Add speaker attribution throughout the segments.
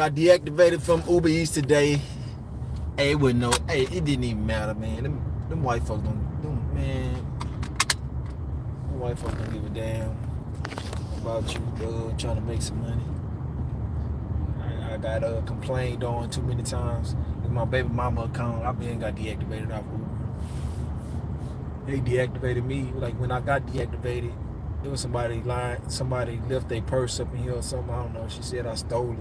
Speaker 1: Got deactivated from Uber Eats today. Hey, it wasn't no. Hey, it didn't even matter, man. Them white folks don't, man. Them white folks don't give a damn about you trying to make some money. I got complained on too many times with my baby mama account. I been got deactivated off Uber. They deactivated me. Like when I got deactivated, there was somebody lying. Somebody left their purse up in here or something. I don't know. She said I stole it.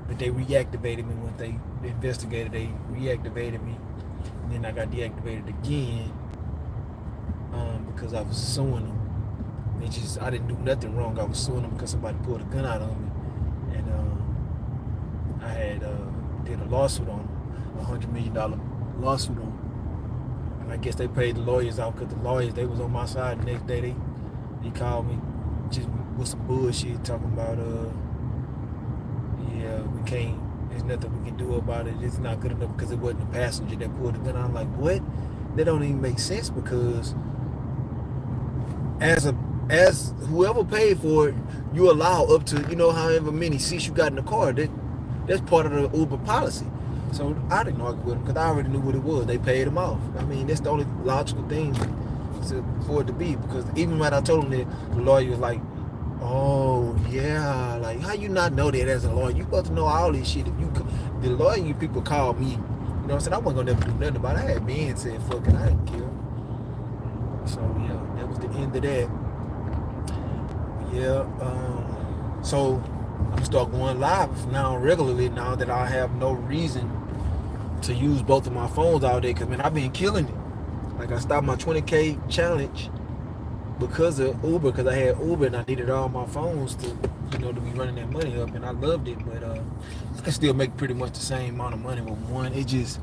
Speaker 1: But they reactivated me when they investigated. They reactivated me, and then I got deactivated again because I was suing them. I didn't do nothing wrong. I was suing them because somebody pulled a gun out on me, and I had did a lawsuit on them, $100 million lawsuit on them. And I guess they paid the lawyers out because the lawyers, they was on my side. The next day they called me just with some bullshit talking about yeah, we can't, there's nothing we can do about it. It's not good enough because it wasn't a passenger that pulled the gun. I'm like, what? That don't even make sense because as whoever paid for it, you allow up to, however many seats you got in the car. That's part of the Uber policy. So I didn't argue with them because I already knew what it was. They paid them off. I mean, that's the only logical thing for it to be, because even when I told them that, the lawyer was like, oh yeah, like how you not know that as a lawyer? You supposed to know all this shit. If the lawyer people called me, what I'm saying, I wasn't gonna never do nothing about it. I had been said fuck it, I didn't care. So yeah, that was the end of that. Yeah, so I'm gonna start going live now regularly now that I have no reason to use both of my phones all day, because man, I've been killing it. Like I stopped my 20K challenge because of Uber, because I had Uber and I needed all my phones to, to be running that money up, and I loved it. But I can still make pretty much the same amount of money with one. It just,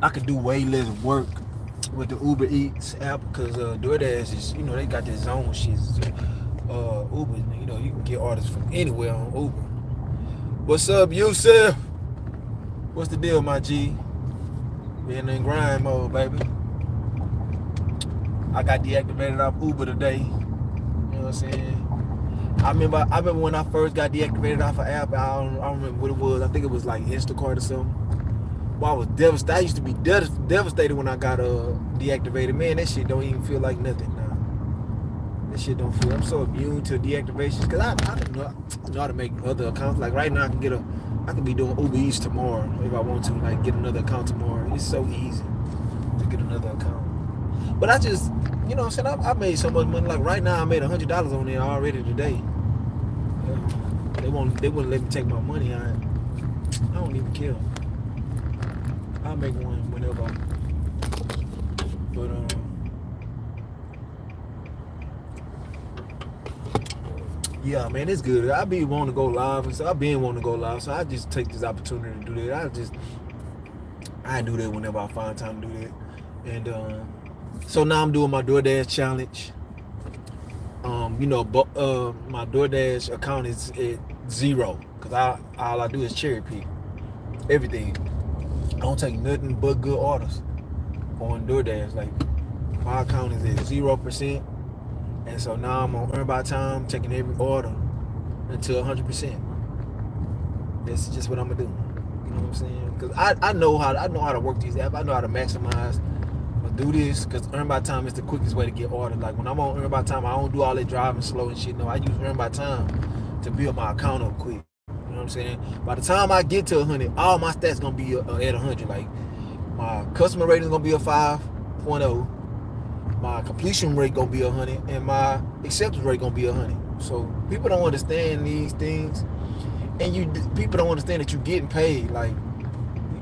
Speaker 1: I could do way less work with the Uber Eats app, because DoorDash is, they got this zone shit. Uber, you can get orders from anywhere on Uber. What's up, Yusuf? What's the deal, my G? Being in grind mode, baby. I got deactivated off Uber today. You know what I'm saying? I remember when I first got deactivated off an app. I don't remember what it was. I think it was like Instacart or something. Well, I was devastated. I used to be devastated when I got deactivated. Man, that shit don't even feel like nothing now. That shit don't feel. I'm so immune to deactivations because I know how to make other accounts. Like right now, I can be doing Uber Eats tomorrow if I want to. Like get another account tomorrow. It's so easy to get another account. But I just, what I'm saying, I made so much money. Like right now, I made $100 on there already today. They wouldn't let me take my money. I don't even care. I'll make one whenever. But yeah, man, it's good. I be wanting to go live, and so I've been wanting to go live. So I just take this opportunity to do that. I do that whenever I find time to do that. And so now I'm doing my DoorDash challenge. My DoorDash account is at 0 because all I do is cherry pick everything. I don't take nothing but good orders on DoorDash. Like my account is at 0%, and so now I'm on Earn by Time, taking every order until 100%. That's just what I'm gonna do. You know what I'm saying? Because I know how to work these apps. I know how to maximize. Do this because Earn by Time is the quickest way to get ordered. Like when I'm on Earn by Time, I don't do all that driving slow and shit. No, I use Earn by Time to build my account up quick. You know what I'm saying? By the time I get to 100, all my stats gonna be at 100. Like my customer rating is gonna be a 5.0, my completion rate gonna be 100, and my acceptance rate gonna be 100. So people don't understand these things, and people don't understand that you're getting paid. Like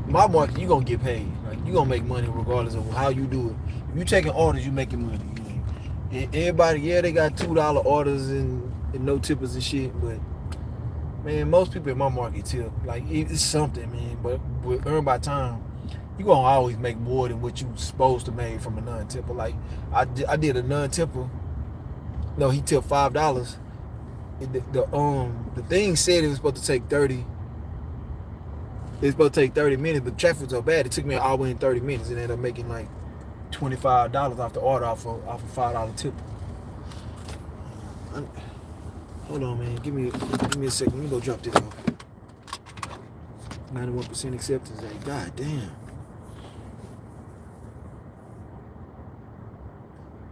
Speaker 1: my market, you gonna get paid. Like you gonna make money regardless of how you do it. If you taking orders, you making money. Everybody, yeah, they got $2 orders and no tippers and shit, but man, most people in my market tip. Like it's something, man. But with Earn by Time, you gonna always make more than what you supposed to make from a non-tipper. Like I did a non-tipper. No, he tipped $5. The thing said it was supposed to take 30. It's supposed to take 30 minutes, but traffic was so bad, it took me all the way in 30 minutes and ended up making like $25 off the order off a $5 tip. Hold on, man. Give me a second. Let me go drop this off. 91% acceptance rate. God damn.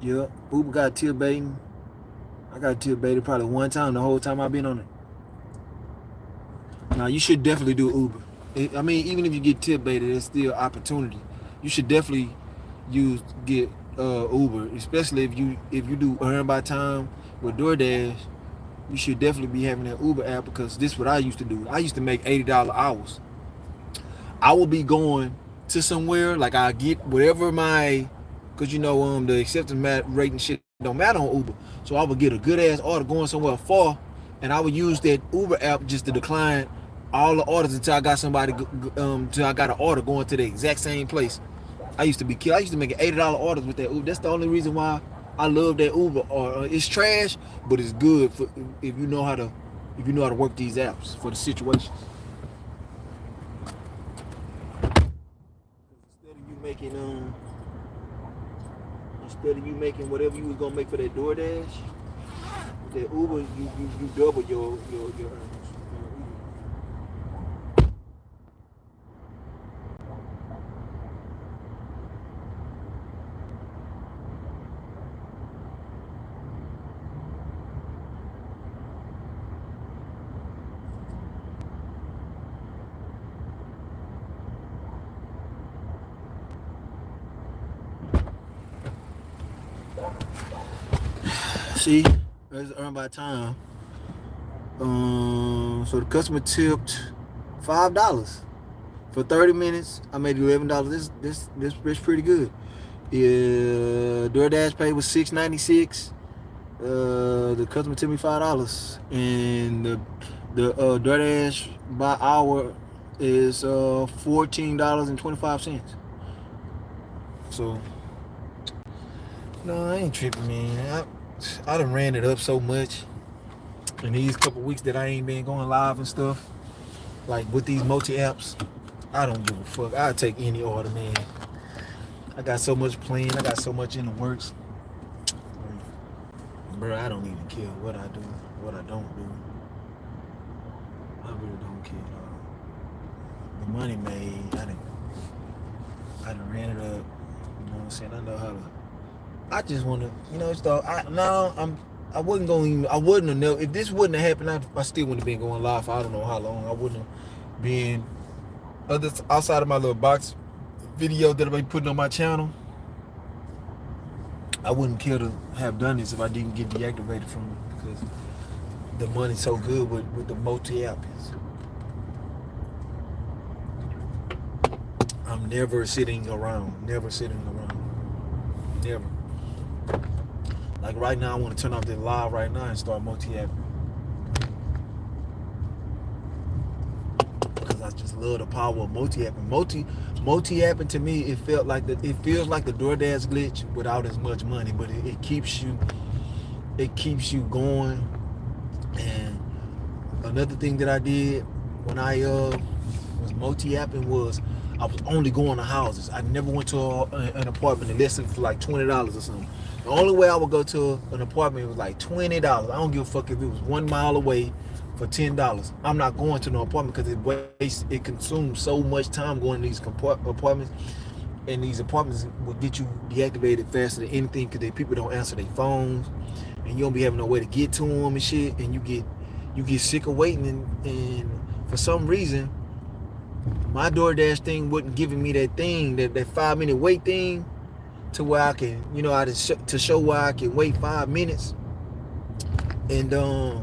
Speaker 1: Yeah, Uber got tip baiting. I got tip baited probably one time the whole time I've been on it. Now you should definitely do Uber. I mean, even if you get tip baited, it's still opportunity. You should definitely get Uber, especially if you do earn by time with DoorDash. You should definitely be having that Uber app because this is what I used to do. I used to make $80 hours. I will be going to somewhere like I get whatever cause the acceptance rate and shit don't matter on Uber. So I would get a good ass order going somewhere far, and I would use that Uber app just to decline all the orders until I got till I got an order going to the exact same place. I used to make $80 orders with that Uber. That's the only reason why I love that Uber. Or it's trash, but it's good for if you know how to work these apps for the situations. Instead of you making whatever you was gonna make for that DoorDash, that Uber, you double your earnings. See, that's earned by time. So the customer tipped $5 for 30 minutes. I made $11. This pretty good. Yeah, DoorDash pay was $6.96. The customer tipped me $5, and the DoorDash by hour is $14.25. So no, I ain't tripping, man. I done ran it up so much in these couple weeks that I ain't been going live and stuff. Like with these multi-apps, I don't give a fuck. I'll take any order, man. I got so much planned. I got so much in the works. Bro, I don't even care what I do, what I don't do. I really don't care at all. The money made, I done ran it up. You know what I'm saying? I know how to. I just want to, I wouldn't have known. If this wouldn't have happened, I still wouldn't have been going live for I don't know how long. I wouldn't have been outside of my little box video that I've been putting on my channel. I wouldn't care to have done this if I didn't get deactivated from it because the money's so good with the multi-app. I'm never sitting around. Never. Like right now, I want to turn off the live right now and start multi-app. Because I just love the power of multi-apping. Multi-apping to me, it feels like the DoorDash glitch without as much money, but it keeps you going. And another thing that I did when I was multi-apping was I was only going to houses. I never went to an apartment unless it was like $20 or something. The only way I would go to an apartment was like $20. I don't give a fuck if it was 1 mile away for $10. I'm not going to no apartment because it consumes so much time going to these apartments. And these apartments will get you deactivated faster than anything because people don't answer their phones. And you don't be having no way to get to them and shit. And you get sick of waiting. And for some reason, my DoorDash thing wasn't giving me that thing, that 5-minute wait thing, to where I can, to show why I can wait 5 minutes, and so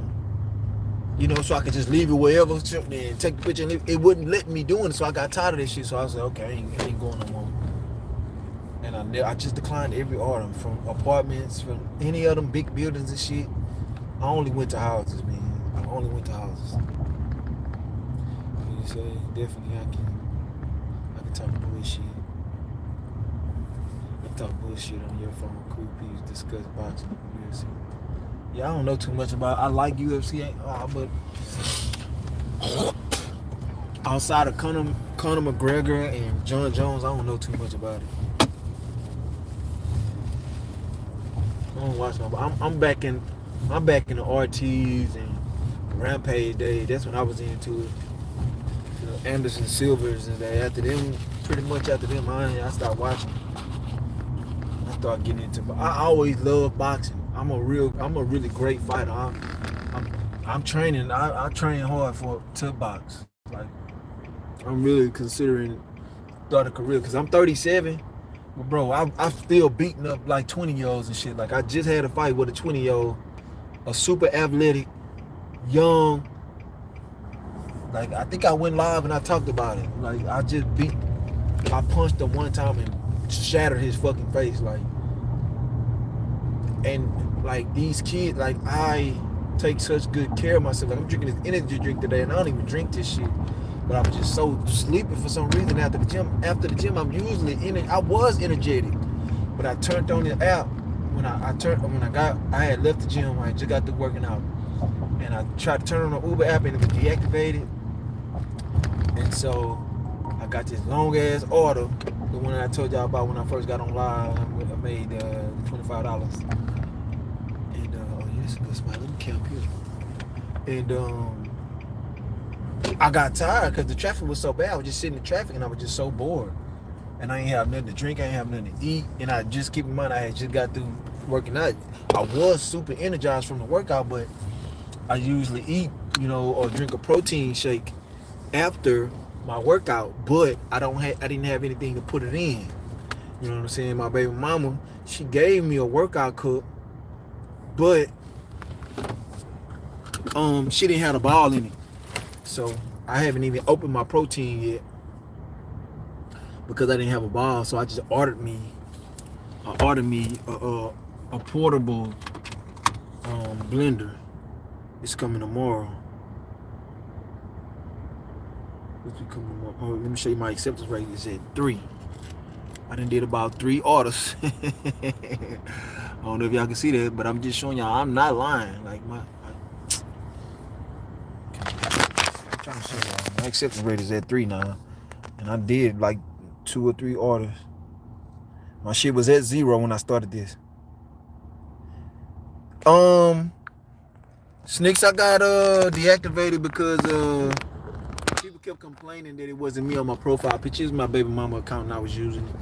Speaker 1: I could just leave it wherever and take the picture and leave. It wouldn't let me doing it, so I got tired of this shit. So I was like, okay, I ain't going no more. And I just declined every order from apartments, from any of them big buildings and shit. I only went to houses, man. So definitely I can talk bullshit. I can talk bullshit on your phone. Cool, please discuss boxing and UFC. Yeah, I don't know too much about it. I like UFC, but outside of Conor McGregor and John Jones, I don't know too much about it. I don't watch no. I'm back in the RTs and Rampage days. That's when I was into it. the Anderson Silvers, and after them, pretty much after them, I started watching. I started getting into. I always loved boxing. I'm a really great fighter. I'm training. I train hard to box. Like I'm really considering start a career because I'm 37. But bro, I'm still beating up like 20-year-olds and shit. Like I just had a fight with a 20-year-old, a super athletic, young. Like I think I went live and I talked about it. Like I punched him one time and shattered his fucking face. Like, and like these kids, like I take such good care of myself. Like I'm drinking this energy drink today, and I don't even drink this shit. But I was just so sleepy for some reason after the gym. After the gym, I'm usually I was energetic, but I turned on the app when I had left the gym. I just got through working out, and I tried to turn on the Uber app and it was deactivated. And so I got this long ass order, the one that I told y'all about when I first got on live. I made $25. And oh, yeah, this is a good spot. Let me camp here. And I got tired because the traffic was so bad. I was just sitting in traffic and I was just so bored. And I ain't have nothing to drink. I ain't have nothing to eat. And I just keep in mind I had just got through working out. I was super energized from the workout, but I usually eat, or drink a protein shake after my workout, but I didn't have anything to put it in. You know what I'm saying? My baby mama, she gave me a workout cup, but she didn't have a ball in it. So I haven't even opened my protein yet because I didn't have a ball. So I just ordered me a portable blender. It's coming tomorrow. Let me show you my acceptance rate. It's at 3. I done did about 3 orders. I don't know if y'all can see that, but I'm just showing y'all I'm not lying. Like I'm trying to show y'all my acceptance rate is at 3 now, and I did like 2 or 3 orders. My shit was at 0 when I started this. Snicks, I got deactivated because people kept complaining that it wasn't me on my profile picture. It was my baby mama account and I was using it.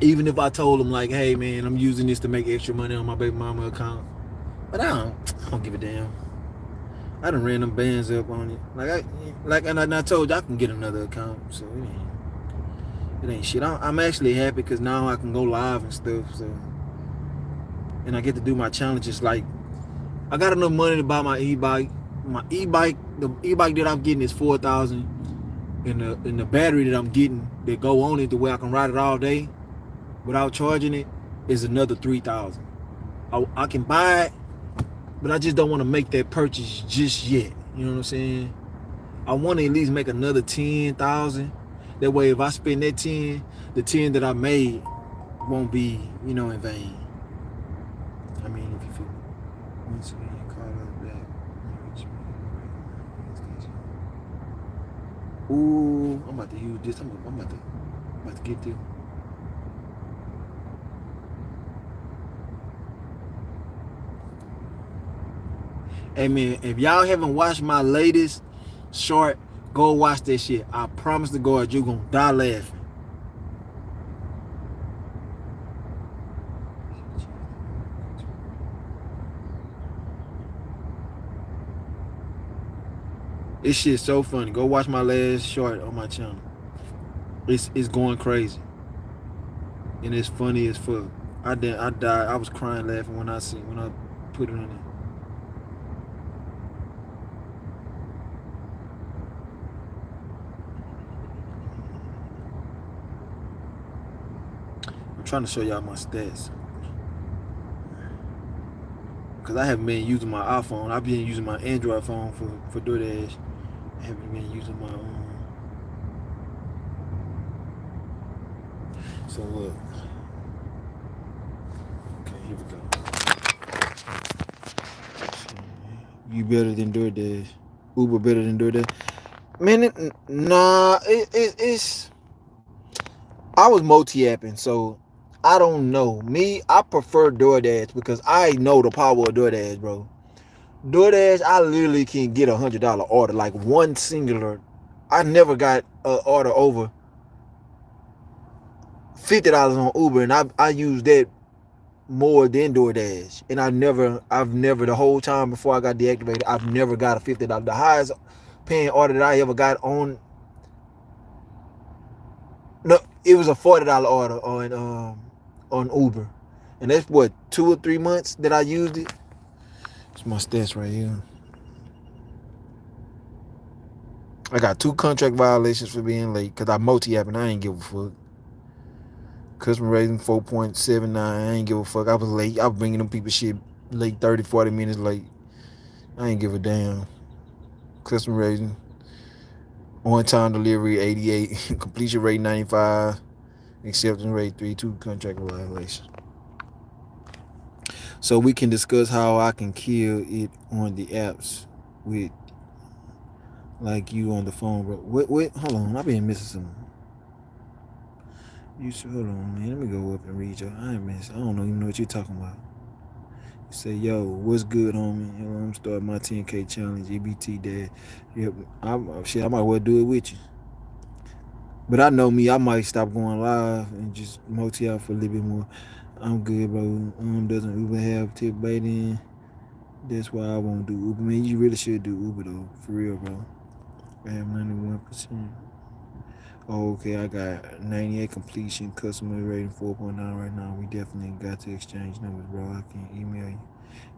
Speaker 1: Even if I told them like, hey man, I'm using this to make extra money on my baby mama account. But I don't give a damn. I done ran them bands up on it. And I told you I can get another account, so it ain't shit. I'm actually happy because now I can go live and stuff. So, and I get to do my challenges. Like I got enough money to buy my e-bike. The e-bike that I'm getting is $4,000, and the battery that I'm getting that go on it the way I can ride it all day without charging it is another $3,000. I can buy it, but I just don't want to make that purchase just yet. You know what I'm saying? I want to at least make another $10,000. That way, if I spend that 10, the 10 that I made won't be, in vain. I mean, if you feel once again, call us back. Ooh, I'm about to use this. I'm about to get this. Hey man, if y'all haven't watched my latest short, go watch that shit. I promise to God, you're gonna die laughing. This shit's so funny. Go watch my last short on my channel. It's going crazy, and it's funny as fuck. I died. I was crying laughing when I put it on there. I'm trying to show y'all my stats because I haven't been using my iPhone. I've been using my Android phone for DoorDash. I haven't been using my own. So look. Okay, here we go. You better than DoorDash. Uber better than DoorDash. Man, it's. I was multi-apping, so I don't know. Me, I prefer DoorDash because I know the power of DoorDash, bro. DoorDash, I literally can get $100 order, like one singular. I never got an order over $50 on Uber, and I use that more than DoorDash. And I've never the whole time before I got deactivated, I've never got a $50. The highest paying order that I ever got no, it was a $40 order on Uber, and that's what 2 or 3 months that I used it. It's my stats right here. I got 2 contract violations for being late because I multi-app and I ain't give a fuck. Customer rating 4.79. I ain't give a fuck. I was late. I was bringing them people shit late 30, 40 minutes late. I ain't give a damn. Customer rating, on time delivery 88, completion rate 95, acceptance rate 32, contract violations. So we can discuss how I can kill it on the apps with like you on the phone, bro. Wait, hold on. I've been missing something. You should hold on, man. Let me go up and read you. I ain't missing. I don't even know what you're talking about. You say, yo, what's good, homie? You know, I'm starting my 10K challenge, EBT dad. Yep, I might well do it with you. But I know me, I might stop going live and just multi out for a little bit more. I'm good, bro. Doesn't Uber have tip baiting? That's why I won't do Uber. Man, you really should do Uber though, for real, bro. I have 91%. Oh, okay, I got 98 completion, customer rating 4.9 right now. We definitely got to exchange numbers, bro. I can email you.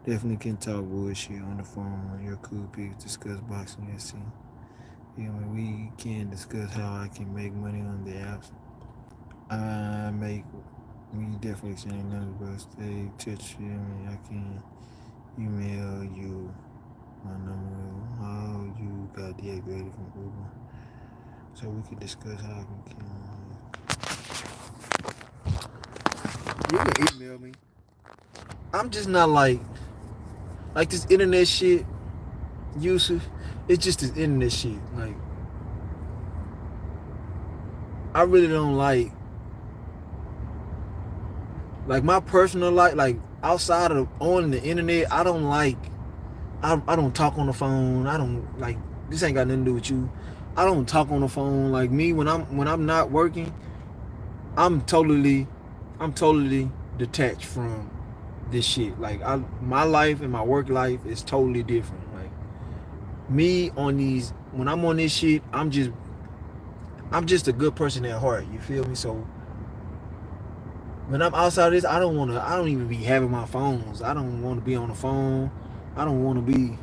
Speaker 1: Definitely can talk bullshit on the phone. Your cool pics, discuss boxing, let's see. Yeah, we can discuss how I can make money on the apps. We definitely exchange numbers, bro. Stay touch me. I can email you my number. How you got deactivated from Uber. So we can discuss how I can kill. You can email me. I'm just not like this internet shit, Yusuf. It's just this internet shit. Like, I really don't like my personal life. Like outside of on the internet, I don't like. I don't talk on the phone. I don't like. This ain't got nothing to do with you. I don't talk on the phone. Like me, when I'm not working, I'm totally detached from this shit. Like my life and my work life is totally different. Like me when I'm on this shit, I'm just a good person at heart. You feel me? So when I'm outside of this, I don't even be having my phones. I don't want to be on the phone. I don't want to be,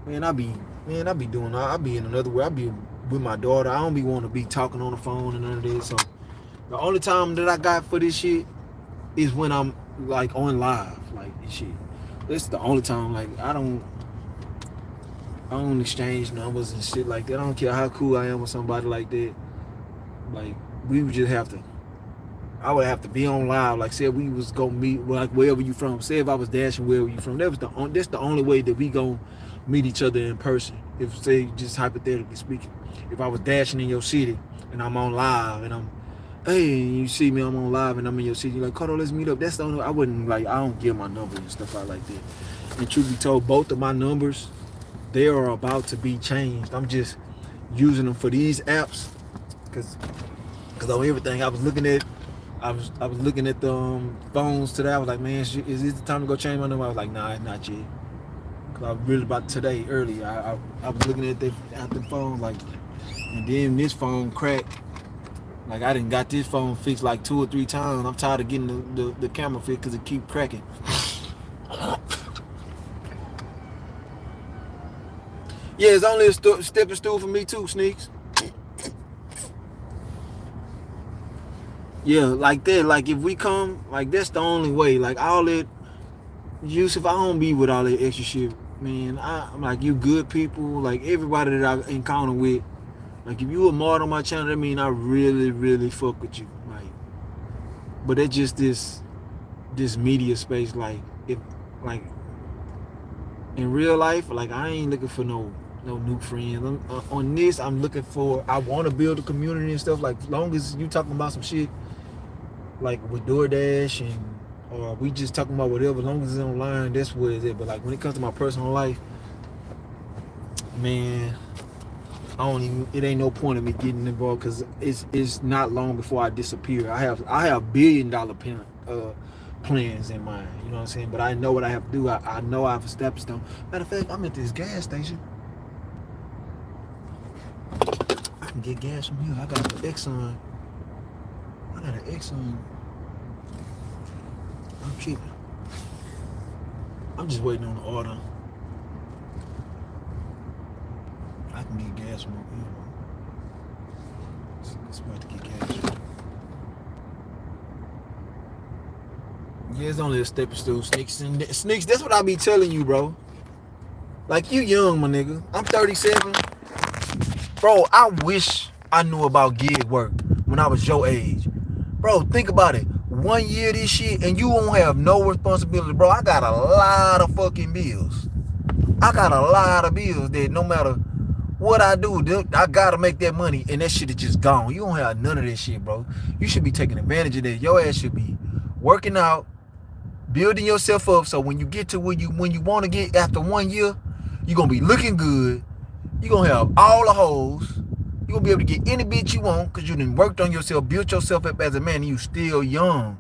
Speaker 1: I be in another way. I be with my daughter. I don't be want to be talking on the phone and none of this. So the only time that I got for this shit is when I'm like on live, like this shit. This is the only time. Like I don't exchange numbers and shit like that. I don't care how cool I am with somebody like that. Like we would just have to. I would have to be on live. Like say if we was gonna meet like wherever you from. Say if I was dashing wherever you from. That's the only way that we gonna meet each other in person. If say just hypothetically speaking, if I was dashing in your city and I'm on live and hey, you see me, I'm on live and I'm in your city, you're like, Cardo, let's meet up. That's the only I wouldn't like. I don't give my number and stuff out like that. And truth be told, both of my numbers, they are about to be changed. I'm just using them for these apps because on everything I was looking at the phones today. I was like, man, is this the time to go change my number? I was like, nah, it's not yet. Cause I was really about today early. I was looking at the phone like, and then this phone cracked. Like I done got this phone fixed like 2 or 3 times. I'm tired of getting the camera fixed because it keep cracking. Yeah, it's only a stepping stool for me too, Sneaks. Yeah, like that. Like if we come, like that's the only way. Like all that, Yusuf, I don't be with all that extra shit, man. I'm like, you good people, like everybody that I encounter with. Like if you a mod on my channel, that mean I really, really fuck with you. Like, but it's just this media space. Like if like in real life, like I ain't looking for no new friends. On this, I'm looking for. I want to build a community and stuff. Like as long as you talking about some shit, like with DoorDash or we just talking about whatever. As long as it's online, that's what it's at. But like when it comes to my personal life, Man, I don't even. It ain't no point of me getting involved because it's not long before I disappear. I have $1 billion plans in mind. You know what I'm saying? But I know what I have to do. I know I have a stepping stone. Matter of fact, I'm at this gas station. I can get gas from here. I got an Exxon. I'm tripping. I'm just waiting on the order. I can get gas from over here. It's about to get gas. Yeah, it's only a stepping stool, Sneaks. Sneaks, that's what I be telling you, bro. Like, you young, my nigga. I'm 37. Bro, I wish I knew about gig work when I was your age. Bro, think about it. 1 year this shit and you won't have no responsibility. Bro, I got a lot of fucking bills. I got a lot of bills that no matter what I do, I gotta make that money and that shit is just gone. You don't have none of that shit, bro. You should be taking advantage of that. Your ass should be working out, building yourself up so when you get to when you want to get after 1 year, you're gonna be looking good. You're gonna have all the hoes. You're gonna be able to get any bitch you want because you done worked on yourself, built yourself up as a man, and you still young.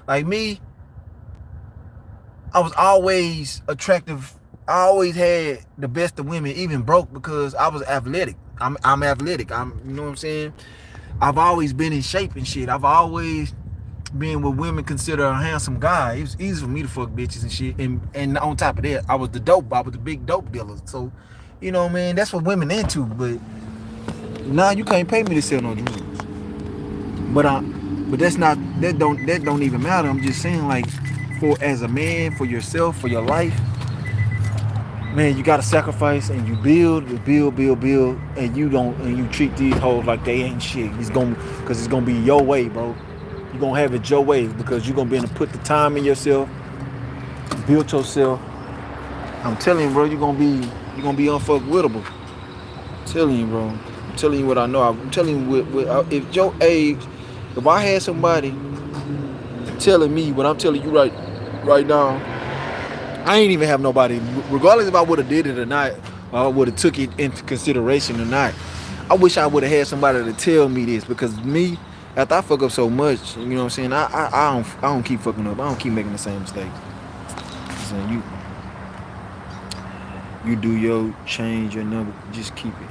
Speaker 1: Like me, I was always attractive. I always had the best of women, even broke, because I was athletic. I'm athletic. You know what I'm saying? I've always been in shape and shit. I've always been what women consider a handsome guy. It was easy for me to fuck bitches and shit. And on top of that, I was the big dope dealer. So, you know what I mean? That's what women into. But now you can't pay me to sell no drugs. But that don't even matter. I'm just saying, like, for as a man, for yourself, for your life, man, you gotta sacrifice and you build, and you treat these hoes like they ain't shit. It's gonna be your way, bro. You're gonna have it your way because you're gonna be able to put the time in yourself, build yourself. I'm telling you, bro, you're gonna be unfuckwittable. I'm telling you, bro. I'm telling you what I know. I'm telling you if your age, if I had somebody telling me what I'm telling you right now, I ain't even have nobody, regardless if I would have did it or not, or I would have took it into consideration or not. I wish I would have had somebody to tell me this, because me, after I fuck up so much, you know what I'm saying, I don't keep fucking up. I don't keep making the same mistakes. So you do your change your number, just keep it.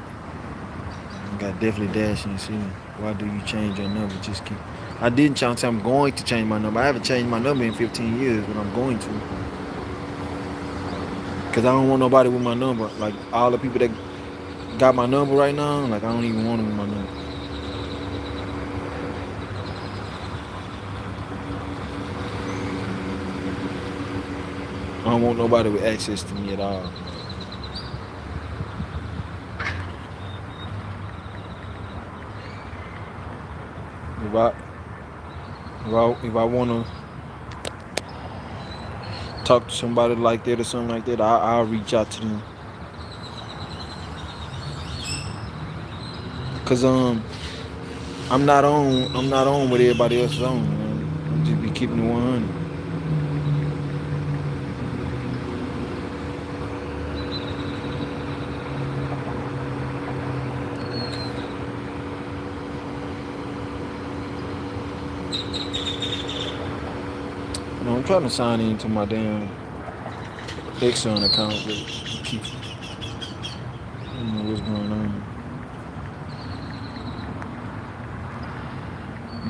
Speaker 1: I got definitely dash and see. Why do you change your number? Just keep it. I didn't change. I'm going to change my number. I haven't changed my number in 15 years, but I'm going to. Because I don't want nobody with my number. Like, all the people that got my number right now, like, I don't even want them with my number. I don't want nobody with access to me at all. If I want to talk to somebody like that or something like that, I'll reach out to them. Cause I'm not on what everybody else is on. Man. I'm just be keeping it 100. I'm trying to sign into my damn Exxon account, but I don't know what's going on.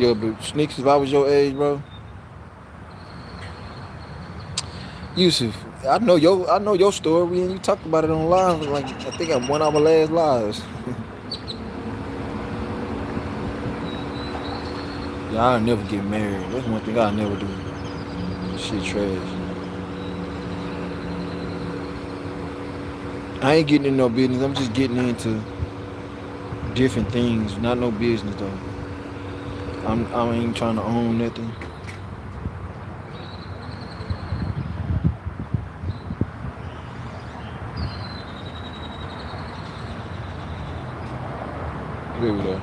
Speaker 1: Yo, but Sneaks, if I was your age, bro, Yusuf, I know your story, and you talked about it on live. Like, I think I'm one of our last lives. Yeah, I'll never get married. That's one thing I'll never do. Shit trash. I ain't getting in no business. I'm just getting into different things. Not no business though. I ain't trying to own nothing. There we go.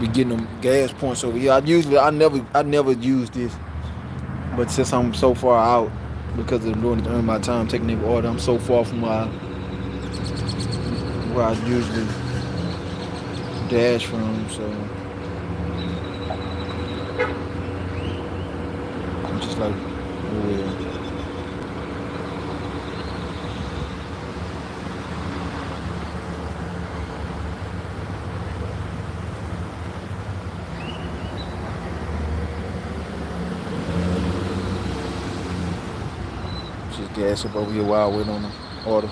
Speaker 1: We getting them gas points over here. I never use this, but since I'm so far out, because I'm doing it to earn my time taking their order. I'm so far from where I usually dash from, so I'm just like, oh well. Just gas up over here while I wait on the order.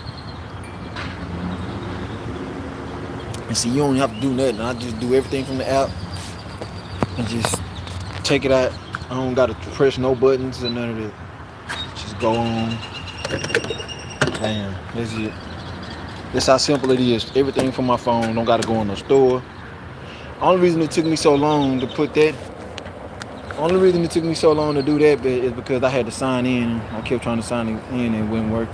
Speaker 1: And see, you don't have to do nothing. I just do everything from the app and just take it out. I don't gotta press no buttons or none of that. Just go on. Damn, that's it. That's how simple it is. Everything from my phone. Don't gotta go in the store. Only reason it took me so long to put that. Only reason it took me so long to do that is because I had to sign in. I kept trying to sign in and it wouldn't work.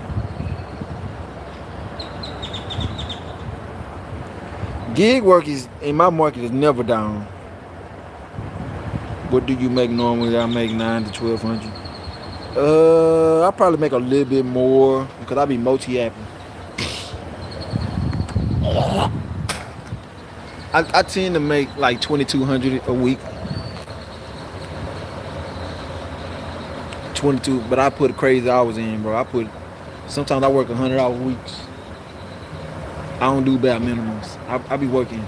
Speaker 1: Gig work is in my market is never down. What do you make normally? I make $900 to $1,200. I probably make a little bit more because I be multi-apping. I tend to make like $2,200 a week. 22, but I put crazy hours in, bro. Sometimes I work 100-hour weeks. I don't do bad minimums. I be working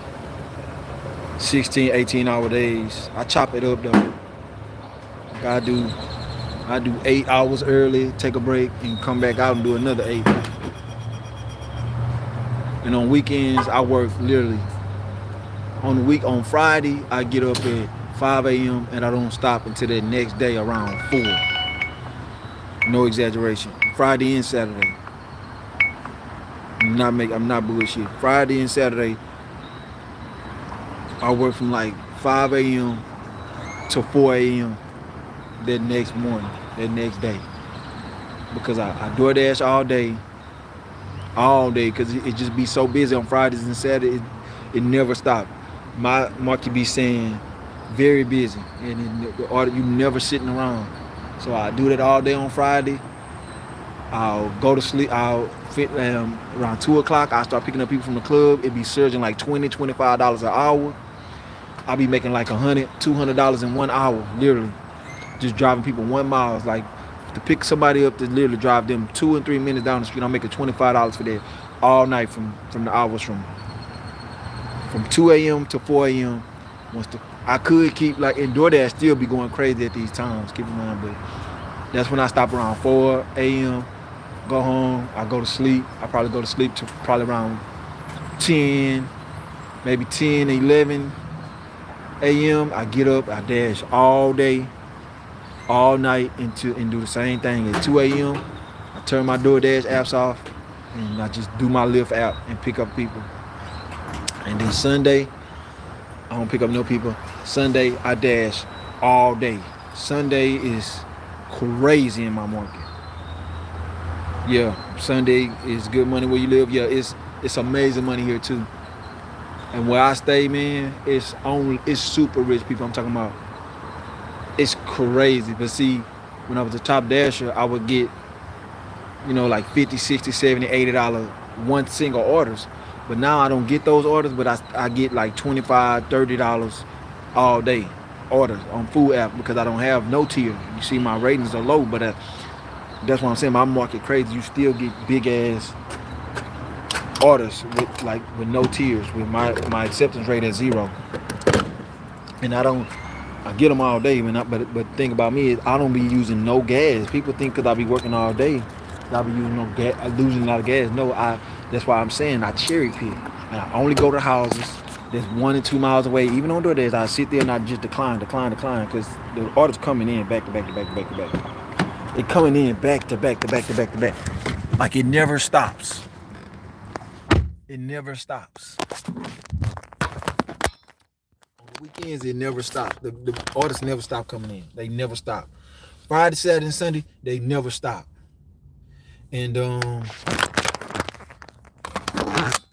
Speaker 1: 16, 18-hour days. I chop it up though. Like I do 8 hours early, take a break, and come back out and do another 8. And on weekends, I work literally. On Friday, I get up at 5 a.m. and I don't stop until the next day around 4. No exaggeration. Friday and Saturday. I'm not bullshit. Friday and Saturday, I work from like 5 a.m. to 4 a.m. that next morning, that next day. Because I DoorDash all day, because it just be so busy on Fridays and Saturdays. It never stops. My market be saying very busy, and the order, you never sitting around. So I do that all day on Friday. I'll go to sleep. I'll fit around 2 o'clock. I start picking up people from the club. It be surging like $20, $25 an hour. I'll be making like $100, $200 in 1 hour, literally. Just driving people 1 mile. It's like to pick somebody up to literally drive them 2 and 3 minutes down the street. I'm making $25 for that all night from the hours from 2 a.m. to 4 a.m. I could keep like in DoorDash still be going crazy at these times. Keep in mind, but that's when I stop around 4 a.m. Go home. I go to sleep. I probably go to sleep to probably around 10, maybe 10, 11 a.m. I get up. I dash all day, all night, and do the same thing at 2 a.m. I turn my DoorDash apps off, and I just do my Lyft app and pick up people. And then Sunday, I don't pick up no people. Sunday, I dash all day. Sunday is crazy in my market. Yeah, Sunday is good money where you live. Yeah, it's amazing money here too. And where I stay, man, it's super rich people I'm talking about. It's crazy. But see, when I was a top dasher, I would get, like $50, $60, $70, $80 one single orders. But now I don't get those orders, but I get like $25, $30 all day orders on food app because I don't have no tier. You see my ratings are low, but that's what I'm saying. My market crazy. You still get big ass orders with no tiers, with my acceptance rate at 0. And I get them all day, man. But the thing about me is I don't be using no gas. People think because I be working all day, I'll be using no gas, losing a lot of gas. No, that's why I'm saying I cherry pick. And I only go to houses that's 1 and 2 miles away. Even on DoorDash, I sit there and I just decline, because the orders coming in back to back to back to back to back. It coming in back to back to back to back to back. Like it never stops. It never stops. On the weekends, it never stops. The orders never stop coming in. They never stop. Friday, Saturday, and Sunday, they never stop. And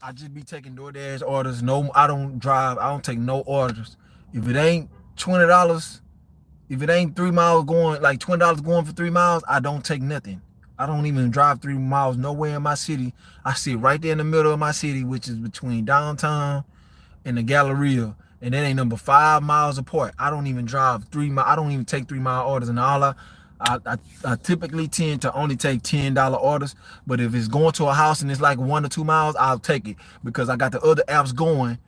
Speaker 1: I just be taking DoorDash orders. No, I don't drive. I don't take no orders. If it ain't $20, If it ain't 3 miles going, like $20 going for 3 miles, I don't take nothing. I don't even drive 3 miles nowhere in my city. I sit right there in the middle of my city, which is between downtown and the Galleria, and that ain't number 5 miles apart. I don't even drive 3 miles. I don't even take 3 mile orders, and all I typically tend to only take $10 orders. But if it's going to a house and it's like 1 or 2 miles, I'll take it because I got the other apps going,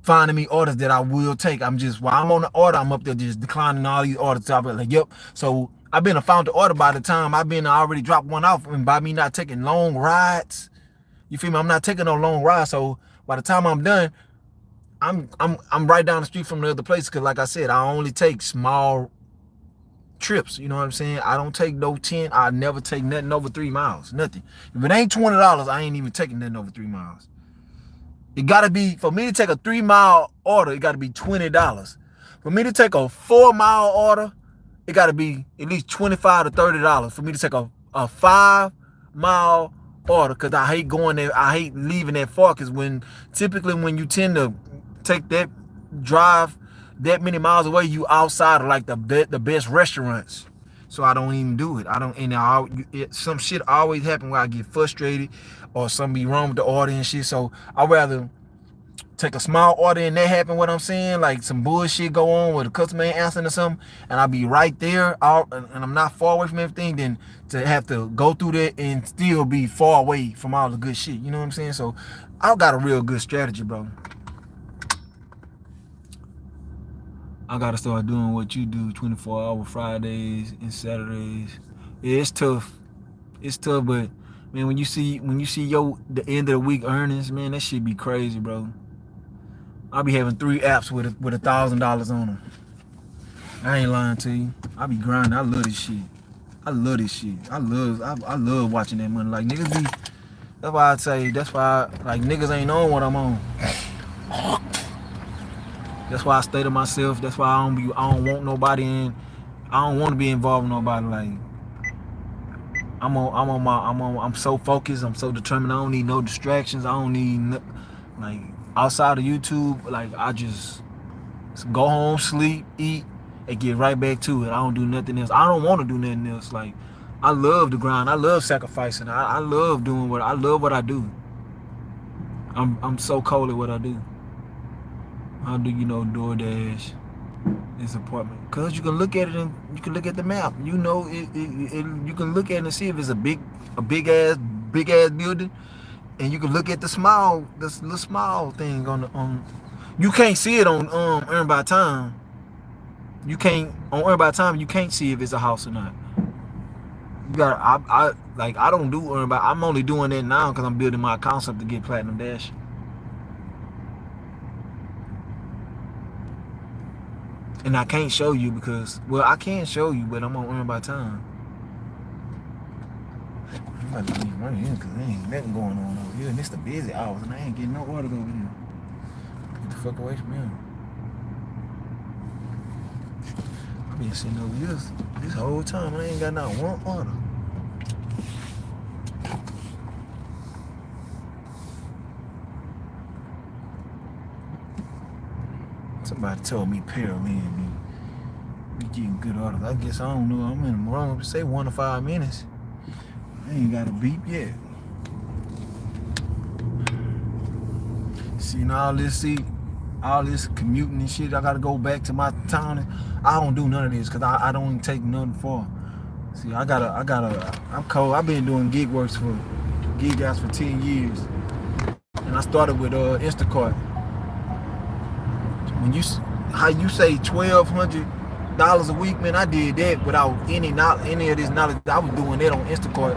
Speaker 1: finding me orders that I will take. I'm just, while I'm on the order, I'm up there just declining all these orders. So I'll be like, yep. So I've been found the order by the time I've been already dropped one off, and by me not taking long rides, you feel me? I'm not taking no long rides. So by the time I'm done, I'm right down the street from the other place, because like I said, I only take small trips. You know what I'm saying? I don't take no 10. I never take nothing over 3 miles. Nothing. If it ain't $20, I ain't even taking nothing over 3 miles. It gotta be, for me to take a 3 mile order, it gotta be $20. For me to take a 4 mile order, it gotta be at least $25 to $30. For me to take a 5 mile order, because I hate going there, I hate leaving that far, because typically when you tend to take that drive that many miles away, you outside of like the best restaurants. So I don't even do it. I don't, and some shit always happen where I get frustrated or something be wrong with the order and shit. So I'd rather take a small order and that happen, what I'm saying, like some bullshit go on with the customer ain't answering or something, and I'll be right there, and I'm not far away from everything, than to have to go through that and still be far away from all the good shit. You know what I'm saying? So I've got a real good strategy, bro. I gotta start doing what you do, 24-hour Fridays and Saturdays. Yeah, it's tough. It's tough, but man, when you see the end of the week earnings, man, that shit be crazy, bro. I be having 3 apps with $1,000 on them. I ain't lying to you. I be grinding. I love this shit. I love watching that money. Like niggas be. That's why I say. That's why like niggas ain't on what I'm on. That's why I stay to myself. That's why I don't want nobody in. I don't want to be involved with nobody. Like I'm so focused. I'm so determined. I don't need no distractions. I don't need like outside of YouTube. Like I just go home, sleep, eat, and get right back to it. I don't do nothing else. I don't want to do nothing else. Like I love the grind. I love sacrificing. I love doing what I do. I'm so cold at what I do. How do you know DoorDash is apartment? Cause you can look at it and you can look at the map. You know you can look at it and see if it's a big ass building, and you can look at the little small thing on. You can't see it on Earn by Time. You can't on Earn by Time. You can't see if it's a house or not. You got I don't do Earn by. I'm only doing that now because I'm building my accounts up to get Platinum Dash. And I can't show you because, well, I can show you, but I'm on Earn by Time. I'm about to leave right here because there ain't nothing going on over here. And it's the busy hours and I ain't getting no orders over here. Get the fuck away from here. I've been sitting over here this whole time and I ain't got not one order. Somebody told me Pearland be getting good orders. I guess I don't know. I'm in the wrong. Say 1 to 5 minutes. I ain't got a beep yet. Seeing all this commuting and shit. I gotta go back to my town. I don't do none of this because I don't even take nothing far. See, I'm cold. I've been doing gig apps for 10 years. And I started with Instacart. How you say $1,200 a week, man, I did that without any of this knowledge. I was doing that on Instacart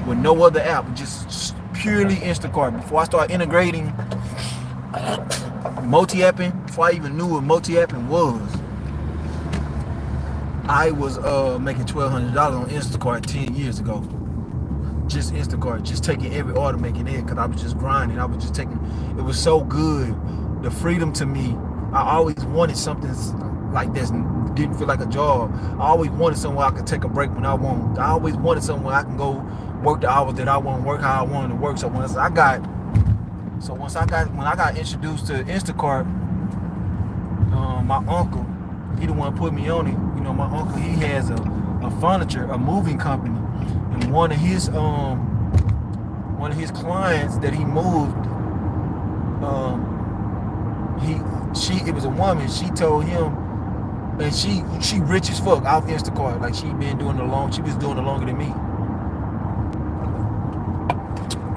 Speaker 1: with no other app, just purely Instacart. Before I started integrating multi-apping, before I even knew what multi-apping was, I was making $1,200 on Instacart 10 years ago. Just Instacart, just taking every order, making it, because I was just grinding. I was just taking, it was so good. The freedom to me. I always wanted something like this, didn't feel like a job. I always wanted somewhere I could take a break when I want. I always wanted somewhere I can go work the hours that I want, work how I wanted to work. So when I got introduced to Instacart, my uncle, he the one put me on it. You my uncle, he has a moving company, and one of his clients that he moved, it was a woman. She told him, and she rich as fuck off Instacart. Like she was doing it longer than me.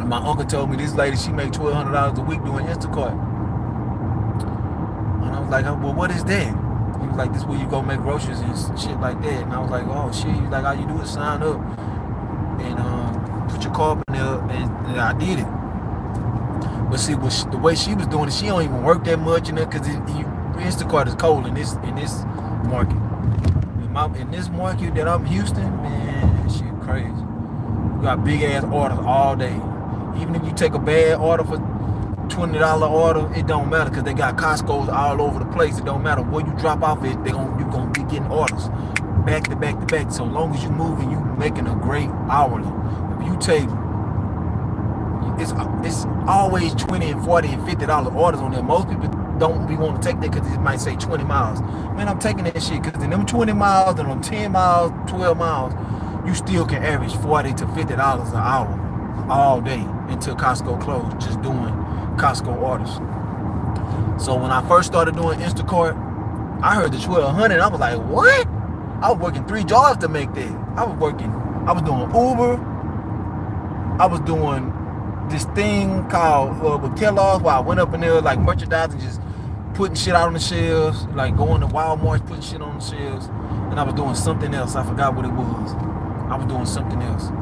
Speaker 1: And my uncle told me this lady, she make $1,200 a week doing Instacart. And I was like, well, what is that? He was like, this is where you go make groceries and shit like that. And I was like, oh shit. He was like, all you do is sign up and put your car in there, and I did it. But see, the way she was doing it, she don't even work that much in there, because Instacart is cold in this market. In this market that I'm Houston, man, shit crazy. You got big ass orders all day. Even if you take a bad order for $20 order, it don't matter, because they got Costco's all over the place. It don't matter where you drop off it, you're gonna be getting orders back to back to back. So long as you moving, you making a great hourly. If you take, it's always $20 and $40 and $50 orders on there. Most people don't be want to take that because it might say 20 miles. Man, I'm taking that shit because in them 20 miles and them 10 miles, 12 miles, you still can average $40 to $50 an hour all day until Costco closed, just doing Costco orders. So when I first started doing Instacart, I heard the 1,200. I was like, what? I was working 3 jobs to make that. I was doing Uber. I was doing this thing called with Kellogg's, where I went up in there like merchandising, just putting shit out on the shelves, like going to Walmart, putting shit on the shelves. And I was doing something else. I forgot what it was. I was doing something else.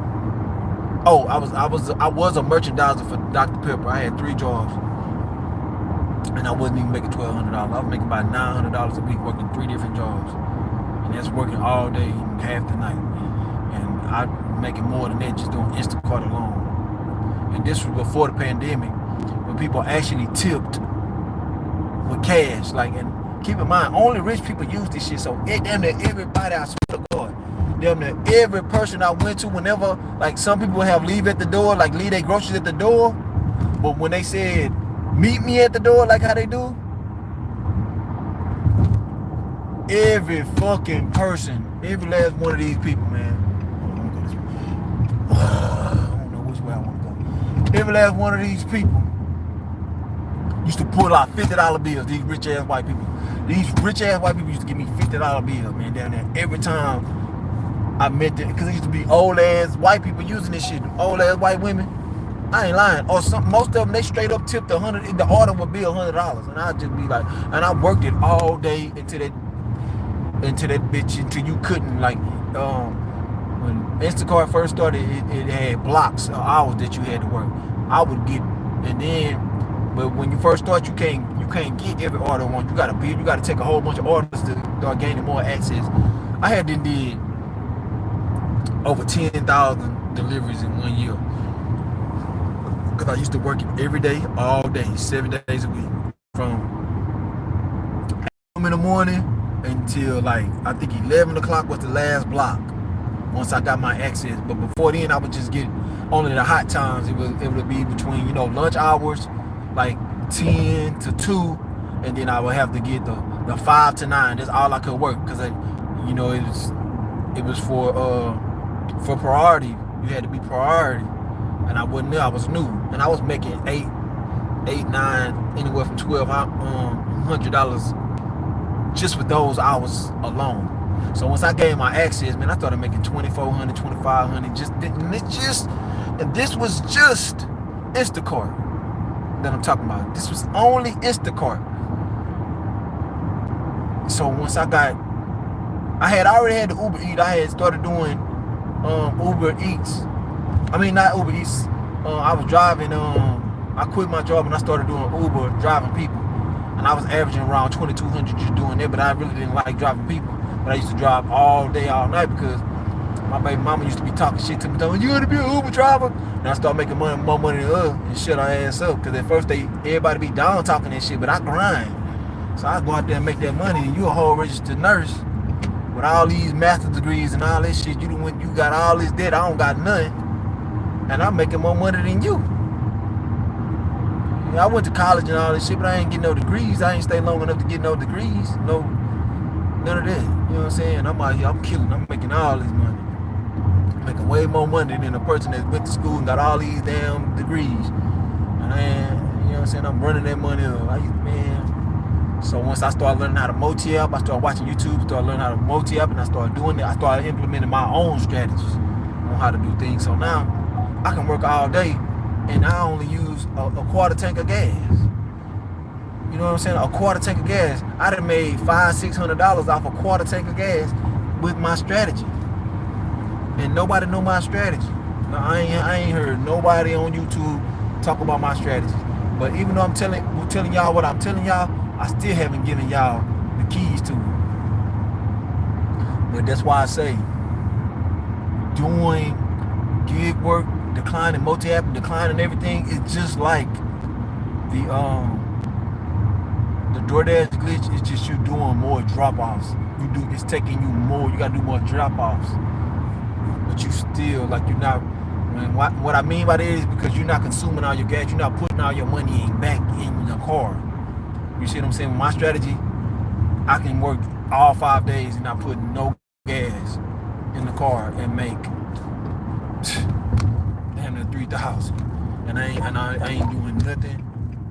Speaker 1: Oh, I was a merchandiser for Dr. Pepper. I had 3 jobs, and I wasn't even making $1,200. I was making about $900 a week working 3 different jobs, and that's working all day and half the night. And I'm making more than that just doing Instacart alone. And this was before the pandemic, when people actually tipped with cash. Like, and keep in mind, only rich people use this shit. So damn near everybody, I swear to God, damn near every person I went to, whenever, like, some people have leave at the door, like leave their groceries at the door, but when they said meet me at the door, like how they do, every fucking person, every last one of these people, man, every last one of these people used to pull out $50 bills. These rich ass white people. These rich ass white people used to give me $50 bills, man, down there. Every time I met them, because it used to be old ass white people using this shit. Old ass white women. I ain't lying. Or most of them, they straight up tipped $100. The order would be $100, and I'd just be like, and I worked it all day into that bitch until you couldn't, like, when Instacart first started, it had blocks of hours that you had to work. I would get, and then, but when you first start, you can't get every order once. You gotta take a whole bunch of orders to start gaining more access. I had did over 10,000 deliveries in 1 year, because I used to work it every day, all day, 7 days a week, from in the morning until like I think 11 o'clock was the last block. Once I got my access, but before then I would just get only the hot times. It would be between lunch hours, like 10 to 2, and then I would have to get the 5 to 9. That's all I could work, because it was for priority. You had to be priority, and I wasn't there. I was new, and I was making $8, $9, anywhere from $1,200 just with those hours alone. So once I gained my access, man, I started making $2,400, $2,500. And this was just Instacart that I'm talking about. This was only Instacart. So once I already had the Uber Eats. I had started doing Uber Eats. I mean, not Uber Eats. I was driving. I quit my job and I started doing Uber, driving people. And I was averaging around 2,200 just doing that. But I really didn't like driving people. But I used to drive all day, all night, because my baby mama used to be talking shit to me, telling me, you gonna be an Uber driver? And I started making more money than her, and shut her ass up. Because at first everybody be down talking that shit, but I grind. So I go out there and make that money, and you a whole registered nurse with all these master's degrees and all this shit. You got all this debt, I don't got nothing. And I'm making more money than you. Yeah, I went to college and all this shit, but I ain't getting no degrees. I ain't stay long enough to get no degrees. No None of that. You know what I'm saying? I'm out here, I'm killing, I'm making all this money. I'm making way more money than a person that went to school and got all these damn degrees. And man, you know what I'm saying? I'm running that money up. Man. So once I started learning how to multi-app, I started watching YouTube, started learning how to multi-app, and I started doing it. I started implementing my own strategies on how to do things. So now I can work all day and I only use a quarter tank of gas. You know what I'm saying? A quarter tank of gas. I done made $500-600 off a quarter tank of gas with my strategy. And nobody know my strategy. Now, I ain't heard nobody on YouTube talk about my strategy. But even though I'm telling y'all what I'm telling y'all, I still haven't given y'all the keys to it. But that's why I say doing gig work, declining multi-app, declining everything, it's just like the DoorDash glitch. Is just you doing more drop-offs. It's taking you more. You gotta do more drop-offs. But you still, like, you're not. What I mean by that is because you're not consuming all your gas. You're not putting all your money back in the car. You see what I'm saying? With my strategy, I can work all 5 days and not put no gas in the car and make damn near 3,000. And I ain't doing nothing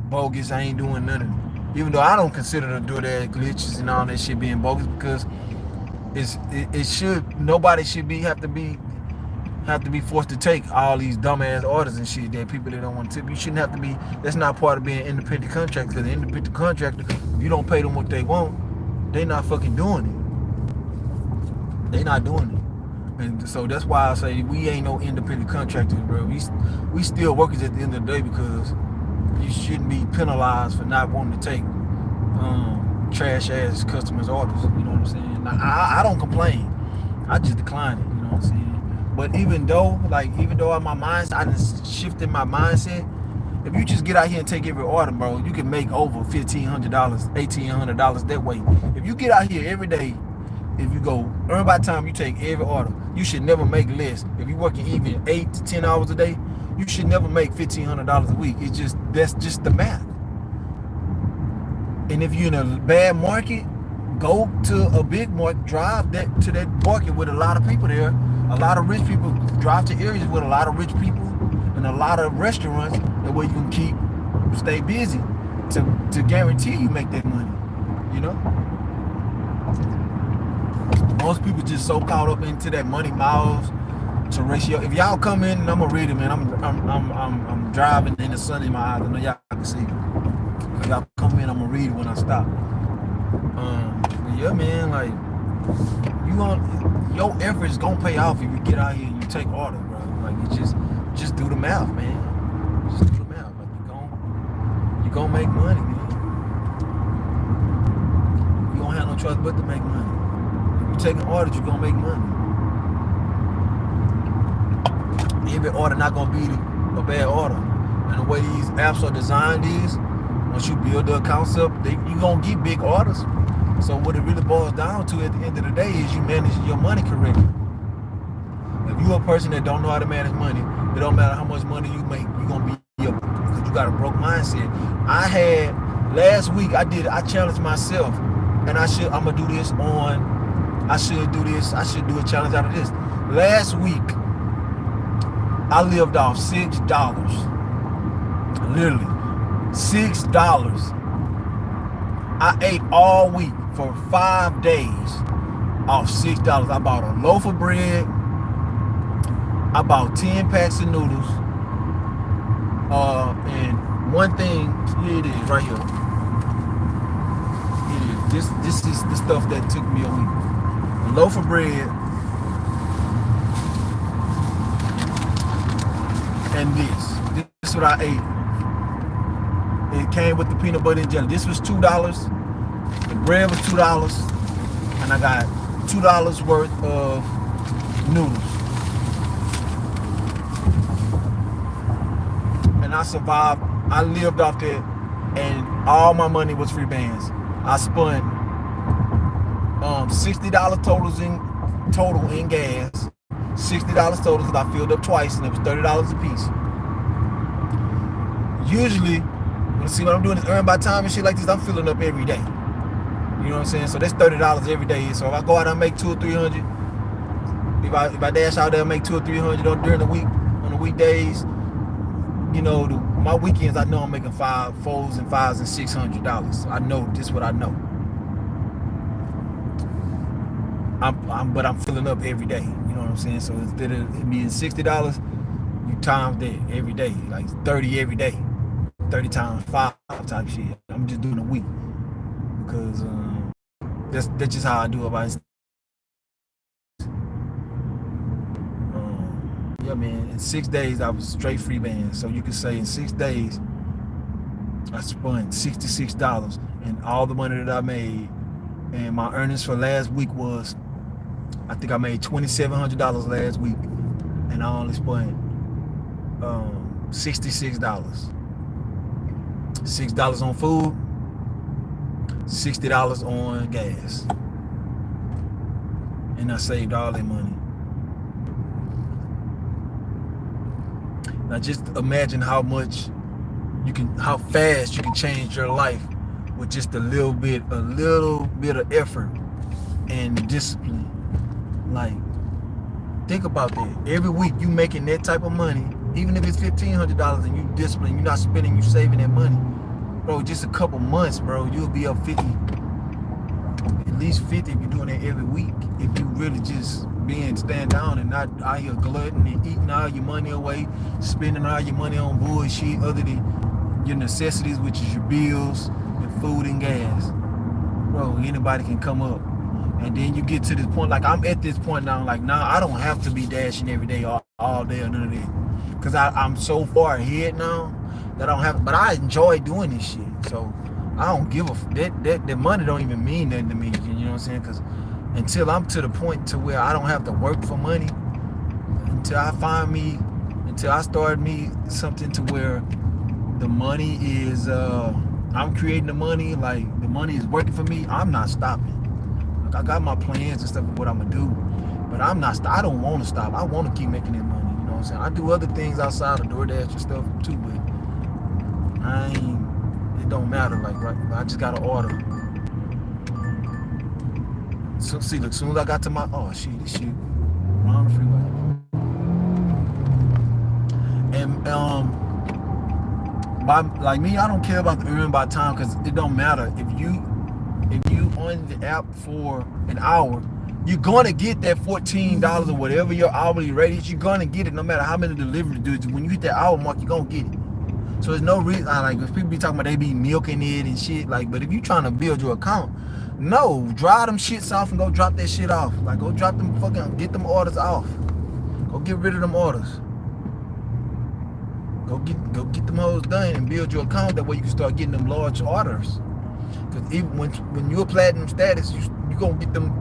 Speaker 1: bogus. I ain't doing nothing. Even though I don't consider the DoorDash glitches and all that shit being bogus, because nobody should have to be forced to take all these dumbass orders and shit that people that don't want to tip. You shouldn't have to be. That's not part of being an independent contractor. Because the independent contractor, if you don't pay them what they want, they not fucking doing it. They not doing it. And so that's why I say we ain't no independent contractors, bro. We still workers at the end of the day, because you shouldn't be penalized for not wanting to take trash ass customers' orders. You know what I'm saying? Now, I don't complain. I just decline it. You know what I'm saying? But even though in my mindset, I just shifted my mindset. If you just get out here and take every order, bro, you can make over $1,500, $1,800 that way. If you get out here every day, if you go earn by the time you take every order, you should never make less. If you're working even 8 to 10 hours a day, you should never make $1,500 a week. That's just the math. And if you're in a bad market, go to a big market, drive to that market with a lot of people there. A lot of rich people, drive to areas with a lot of rich people and a lot of restaurants, that way you can stay busy to guarantee you make that money. You know? Most people just so caught up into that money miles to ratio. If y'all come in, and I'm gonna read it, man. I'm driving in the sun in my eyes. I know y'all can see. If y'all come in, I'm gonna read it when I stop. But yeah, man, like your effort is gonna pay off if you get out here and you take orders, bro. Like, you just do the math, man. Just do the math. Like, you're gonna make money, man. You don't have no choice but to make money. If you taking orders, you're gonna make money. Every order not gonna be a bad order. And the way these apps are designed is, once you build the accounts up, you gonna get big orders. So what it really boils down to at the end of the day is you manage your money correctly. If you're a person that don't know how to manage money, it don't matter how much money you make, you're gonna be because you got a broke mindset. Last week I challenged myself, and I should do a challenge out of this. Last week I lived off $6. Literally $6. I ate all week for 5 days off $6. I bought a loaf of bread. I bought 10 packs of noodles. And one thing, here it is, right here. Here it is. This is the stuff that took me a week. A loaf of bread. And this is what I ate. It came with the peanut butter and jelly. This was $2. The bread was $2. And I got $2 worth of noodles. And I survived. I lived off that. And all my money was free bands. I spent $60 total in gas. $60 total because I filled up twice, and it was $30 a piece. Usually, see what I'm doing is earn by time and shit like this, I'm filling up every day. You know what I'm saying? So that's $30 every day. So if I go out and make 200 or 300, if I dash out there and make 200 or 300 during the week, on the weekdays, you know, my weekends, I know I'm making fours and fives and $600. I know this is what I know. But I'm filling up every day. You know what I'm saying? So instead of it being $60, you times that every day, like 30 every day, 30 times 5 type shit. I'm just doing a week because that's just how I do it. Yeah, man. In 6 days, I was straight freeband. So you could say in 6 days, I spent $66, and all the money that I made, and my earnings for last week was, I think I made $2,700 last week, and I only spent $66. $6 on food, $60 on gas, and I saved all that money. Now just imagine how fast you can change your life with just a little bit of effort and discipline. Like, think about that. Every week you making that type of money, even if it's $1,500 and you discipline, you're not spending, you saving that money, bro. Just a couple months, bro, you'll be up 50, at least 50 if you're doing it every week. If you really just stand down and not out here glutton and eating all your money away, spending all your money on bullshit other than your necessities, which is your bills and food and gas. Bro, anybody can come up. And then you get to this point, like I'm at this point now, like now I don't have to be dashing every day all day or none of that. Because I'm so far ahead now that I don't have, but I enjoy doing this shit. So I don't give that money don't even mean nothing to me, you know what I'm saying? Because until I'm to the point to where I don't have to work for money, until I start me something to where the money is, I'm creating the money, like the money is working for me, I'm not stopping. Like I got my plans and stuff of what I'm gonna do, but I don't want to stop. I want to keep making that money, you know what I'm saying? I do other things outside of DoorDash and stuff too, but it don't matter, like right, I just gotta order. So see, look, as soon as I got to my, this shit, on the freeway. And like me, I don't care about the earn by time, because it don't matter. If you on the app for an hour, you're gonna get that $14 or whatever your hourly rate is. You're gonna get it no matter how many deliveries you do. When you hit that hour mark, you're gonna get it. So there's no reason, like if people be talking about they be milking it and shit, like, but if you trying to build your account, no, dry them shits off and go drop that shit off. Like, go drop them get them orders off. Go get rid of them orders. Go get them hoes done and build your account. That way you can start getting them large orders. Because even when you're platinum status, you gonna get them.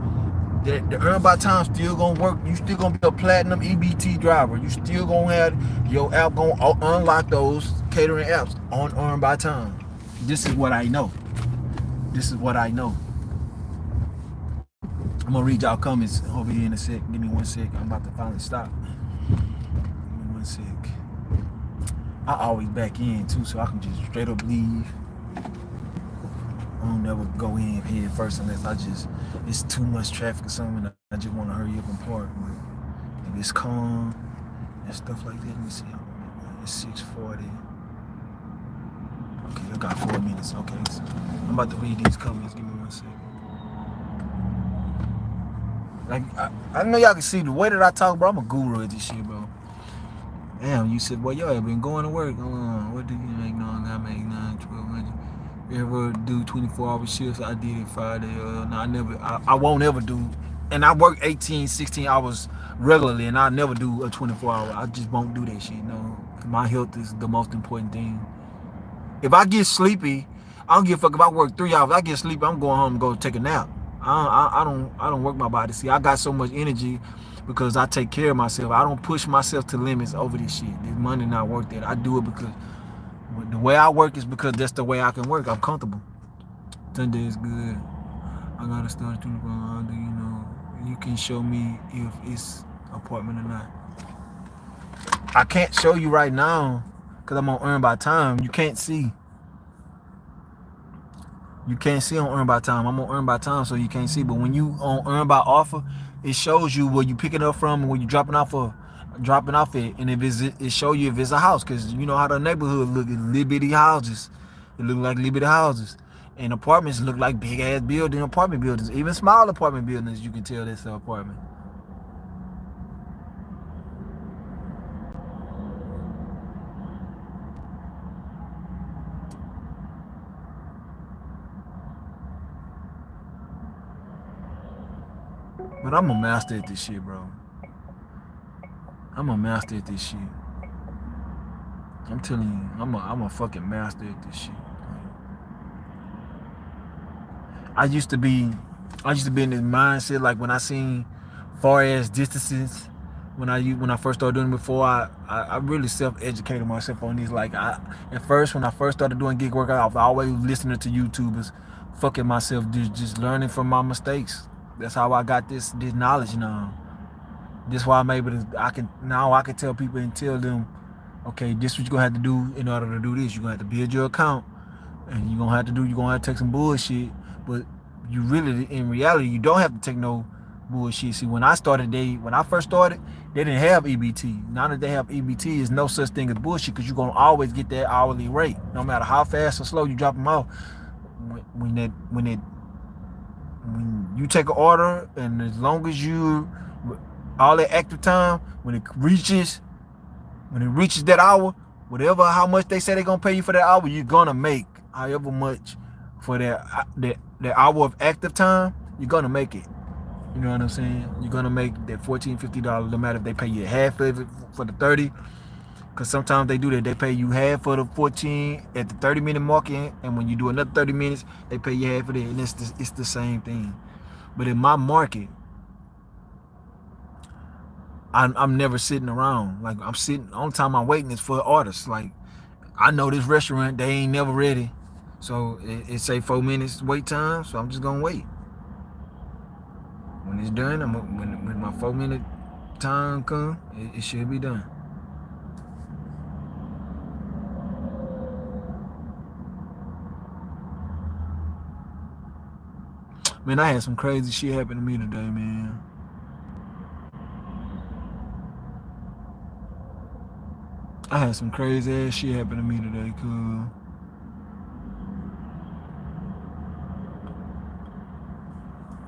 Speaker 1: The earn by time still gonna work. You still gonna be a platinum EBT driver. You still gonna have your app gonna unlock those catering apps on earn by time. This is what I know. I'm gonna read y'all comments over here in a sec. Give me 1 sec. I'm about to finally stop. Give me 1 sec. I always back in too, so I can just straight up leave. I don't never go in here first unless it's too much traffic or something. I just want to hurry up and park. But if it's calm and stuff like that, let me see. It's 6:40. Okay, I got 4 minutes. Okay, so I'm about to read these comments. Give me 1 sec. Like, I know y'all can see the way that I talk, bro. I'm a guru at this shit, bro. Damn, you said, well, y'all been going to work. What do you make? No, I make 900-1,200. Ever do 24-hour shifts? I did it Friday. No, I never. I won't ever do. And I work 18, 16 hours regularly, and I never do a 24-hour. I just won't do that shit. No, my health is the most important thing. If I get sleepy, I don't give a fuck if I work 3 hours. I get sleepy, I'm going home and go take a nap. I don't work my body. See, I got so much energy because I take care of myself. I don't push myself to limits over this shit. This money not worth it. I do it because the way I work is because that's the way I can work. I'm comfortable. Sunday is good. I gotta start 24 hours. How do you know? You can show me if it's apartment or not. I can't show you right now because I'm on earn by time. You can't see. You can't see on earn by time. I'm on earn by time, so you can't see. But when you on earn by offer, it shows you where you picking up from and where you dropping off it. And if it show you if it's a house, because you know how the neighborhood look. It's little bitty houses. It look like little bitty houses. And apartments look like big ass apartment buildings. Even small apartment buildings, you can tell that's an apartment. But I'm a master at this shit, bro. I'm a master at this shit. I'm telling you, I'm a fucking master at this shit. I used to be in this mindset like when I seen far as distances when I first started doing it before I really self-educated myself on these. Like at first when I first started doing gig work, I was always listening to YouTubers, fucking myself, just learning from my mistakes. That's how I got this knowledge now. This why I'm able to I can tell people and tell them, okay, this is what you're gonna have to do in order to do this. You're gonna have to build your account, and you're gonna have to take some bullshit. But you really, in reality, you don't have to take no bullshit. See, when I first started, they didn't have EBT. Now that they have EBT, is no such thing as bullshit, because you're gonna always get that hourly rate, no matter how fast or slow you drop them off. When you take an order, and as long as you all that active time, when it reaches that hour, how much they say they're gonna pay you for that hour, you're gonna make however much for that hour of active time. You're gonna make it. You know what I'm saying? You're gonna make that $14, $50, no matter if they pay you half of it for the 30. Because sometimes they do that. They pay you half for the 14 at the 30-minute mark, and when you do another 30 minutes, they pay you half of it, and it's the same thing. But in my market, I'm never sitting around. Like, I'm sitting, the only time I'm waiting is for artists. Like, I know this restaurant, they ain't never ready. So it say 4 minutes wait time, so I'm just gonna wait. When it's done, when my 4-minute time come, it should be done. Man, I had some crazy shit happen to me today, man. I had some crazy ass shit happen to me today, cuz.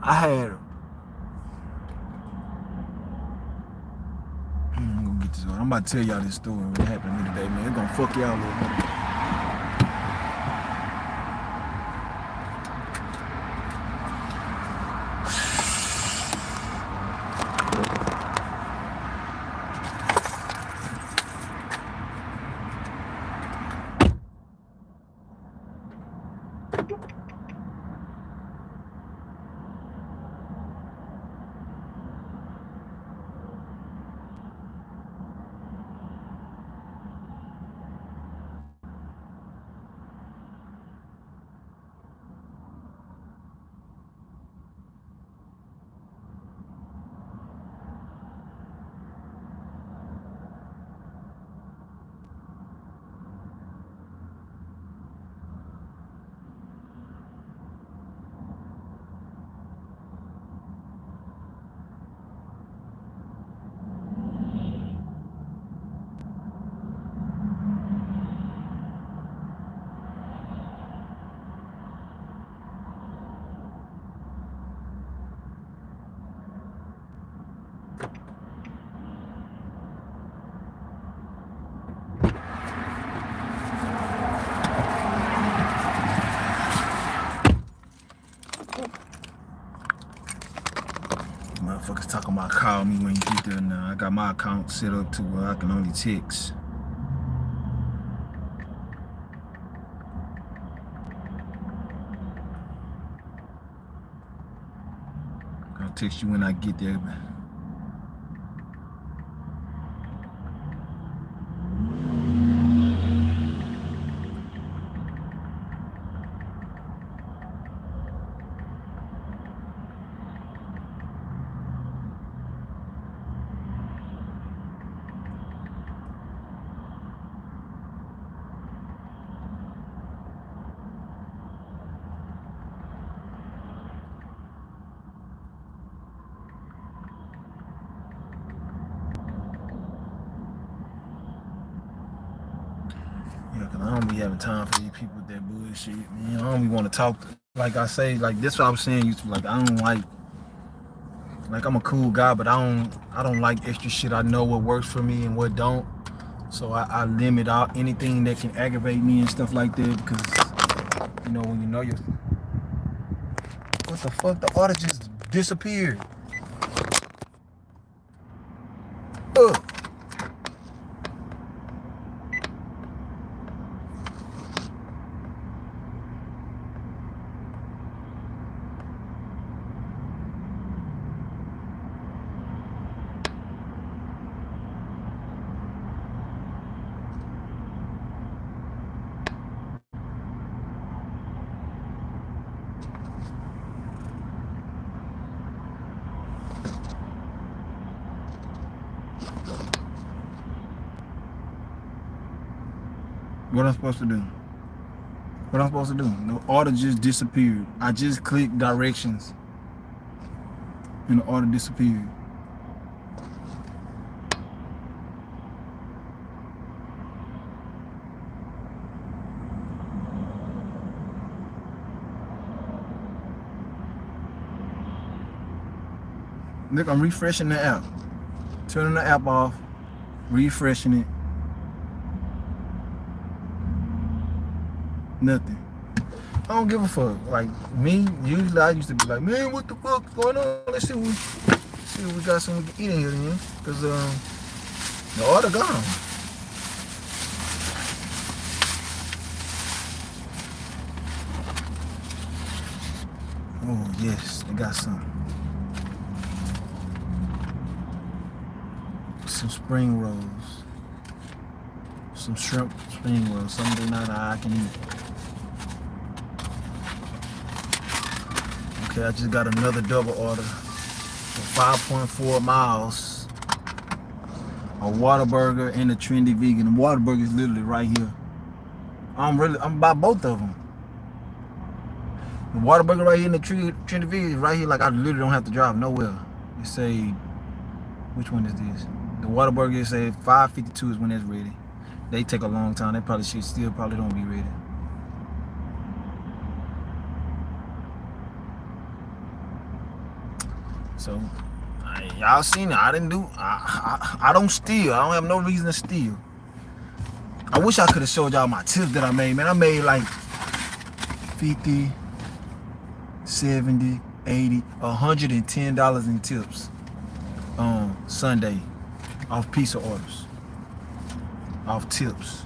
Speaker 1: I'm gonna get this on. I'm about to tell y'all this story. What happened to me today, man. It's gonna fuck y'all up. Motherfuckers talking about call me when you get there now. I got my account set up to where I can only text. I'll text you when I get there. I don't be having time for these people with that bullshit, man. I don't be want to talk. Like I say, like this what I was saying. Used to like I don't like I'm a cool guy, but I don't like extra shit. I know what works for me and what don't. So I limit out anything that can aggravate me and stuff like that because you know when you know your what the fuck, the order just disappeared. Ugh. What I'm supposed to do? What I'm supposed to do? The order just disappeared. I just clicked directions and the order disappeared. Look, I'm refreshing the app. Turning the app off, refreshing it. Nothing. I don't give a fuck. Like me, usually I used to be like, man, what the fuck's going on? Let's see what we got something to eat in here, man. Cause the order gone. Oh yes, they got some spring rolls, some shrimp spring rolls. Sunday night I can eat. Okay, I just got another double order for 5.4 miles. A Whataburger and a Trendy Vegan. The Whataburger is literally right here. I'm by both of them. The Whataburger right here and the Trendy Vegan is right here. Like I literally don't have to drive nowhere. It say, which one is this? The Whataburger is say 5:52 is when it's ready. They take a long time. They probably should still probably don't be ready. So, y'all seen it. I didn't do. I don't steal. I don't have no reason to steal. I wish I could have showed y'all my tips that I made. Man, I made like 50, 70, 80, $110 in tips on Sunday off pizza orders, off tips.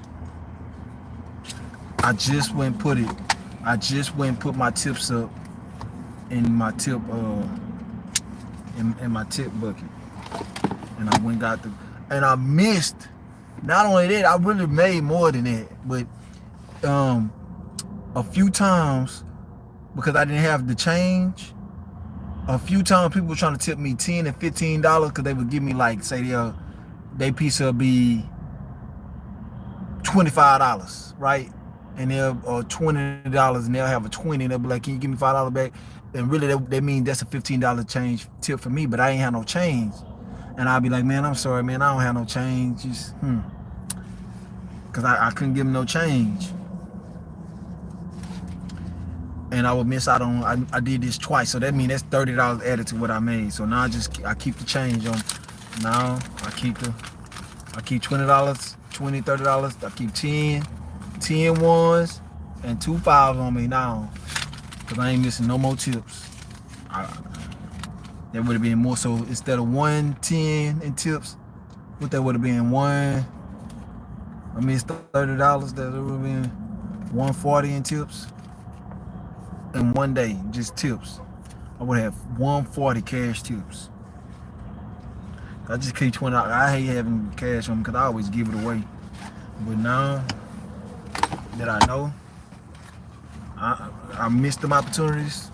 Speaker 1: I just went and put my tips up in my tip in my tip bucket, and I went and got and I missed. Not only that, I really made more than that, but a few times because I didn't have the change. A few times people were trying to tip me $10 and $15 because they would give me like say they pizza would be $25, right? And they'll $20 and they'll have a 20 and they'll be like, can you give me $5 back? And really they mean that's a $15 change tip for me, but I ain't have no change. And I'll be like, man, I'm sorry, man, I don't have no change. Just because I couldn't give them no change. And I would miss out on, I did this twice, so that means that's $30 added to what I made. So now I keep the change on. Now I keep $20, $20, $30. I keep 10 ones and 2 5s on me now, because I ain't missing no more tips. That would have been more, so instead of 110 in tips, what that would have been I missed $30, that would have been 140 in tips. In one day, just tips. I would have 140 cash tips. I just keep $20. I hate having cash on me because I always give it away. But now that I know, I missed them opportunities.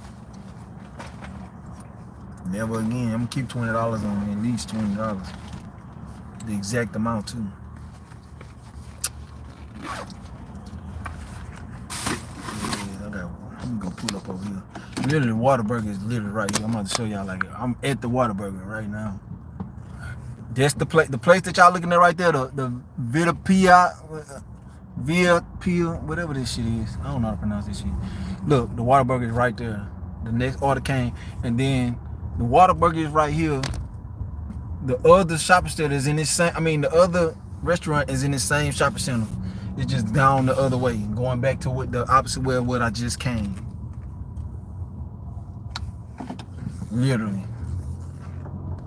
Speaker 1: Never again. I'm gonna keep $20 on me, at least $20. The exact amount too. I'm gonna pull up over here. Literally, the Whataburger is literally right here. I'm about to show y'all like I'm at the Whataburger right now. That's the place that y'all looking at right there. The Vita Pia. Via Peel, whatever this shit is. I don't know how to pronounce this shit. Look, the Whataburger is right there. The next order came, and then the Whataburger is right here. The other shopping center is in this same. I mean, the other restaurant is in the same shopping center. It's just down the other way, going back to what the opposite way of what I just came. Literally.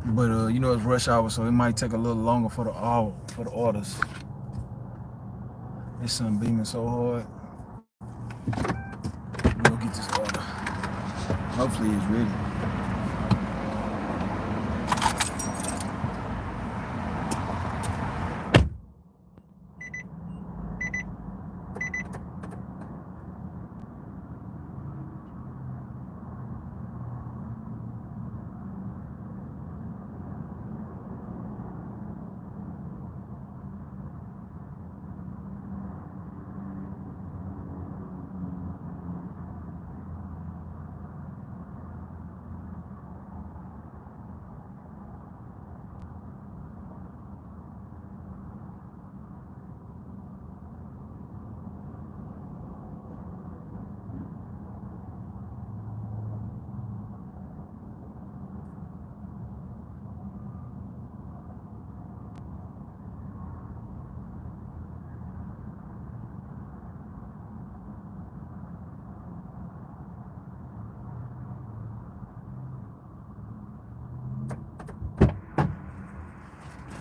Speaker 1: But you know it's rush hour, so it might take a little longer for the orders. This sun beaming so hard. We'll get this order. Hopefully it's ready.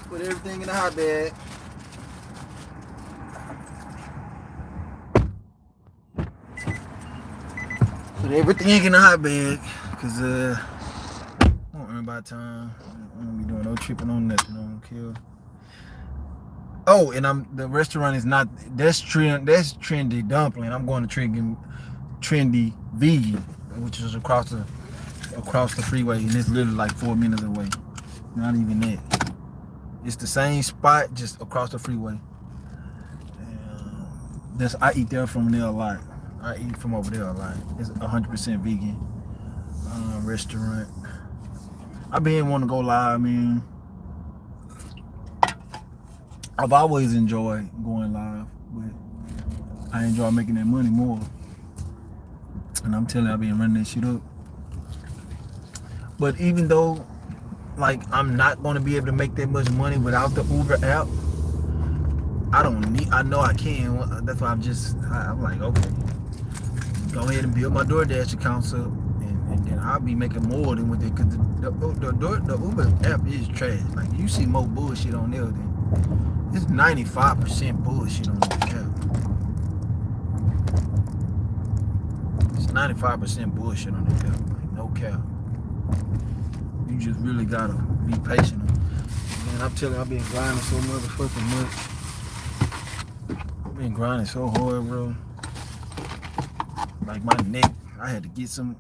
Speaker 1: Put everything in the hot bag. Put everything in the hot bag, cause I don't earn by time. I don't be doing no tripping on nothing. I don't care. Oh, and the restaurant is not. That's trendy dumpling. I'm going to trendy vegan, which is across the freeway, and it's literally like 4 minutes away. Not even that. It's the same spot, just across the freeway. I eat there from there a lot. I eat from over there a lot. It's 100% vegan restaurant. I've been wanting to go live, man. I've always enjoyed going live, but I enjoy making that money more. And I'm telling you, I've been running that shit up. But even though, like, I'm not going to be able to make that much money without the Uber app, I know I can. That's why I'm like, okay, go ahead and build my DoorDash accounts up, and then I'll be making more than with it, because the Uber app is trash. Like, you see more bullshit on there than, it's 95% bullshit on the app. It's 95% bullshit on the app, like, no cap. You just really gotta be patient. Man, I'm telling you, I've been grinding so motherfucking much. I've been grinding so hard, bro. Like, my neck, I had to get some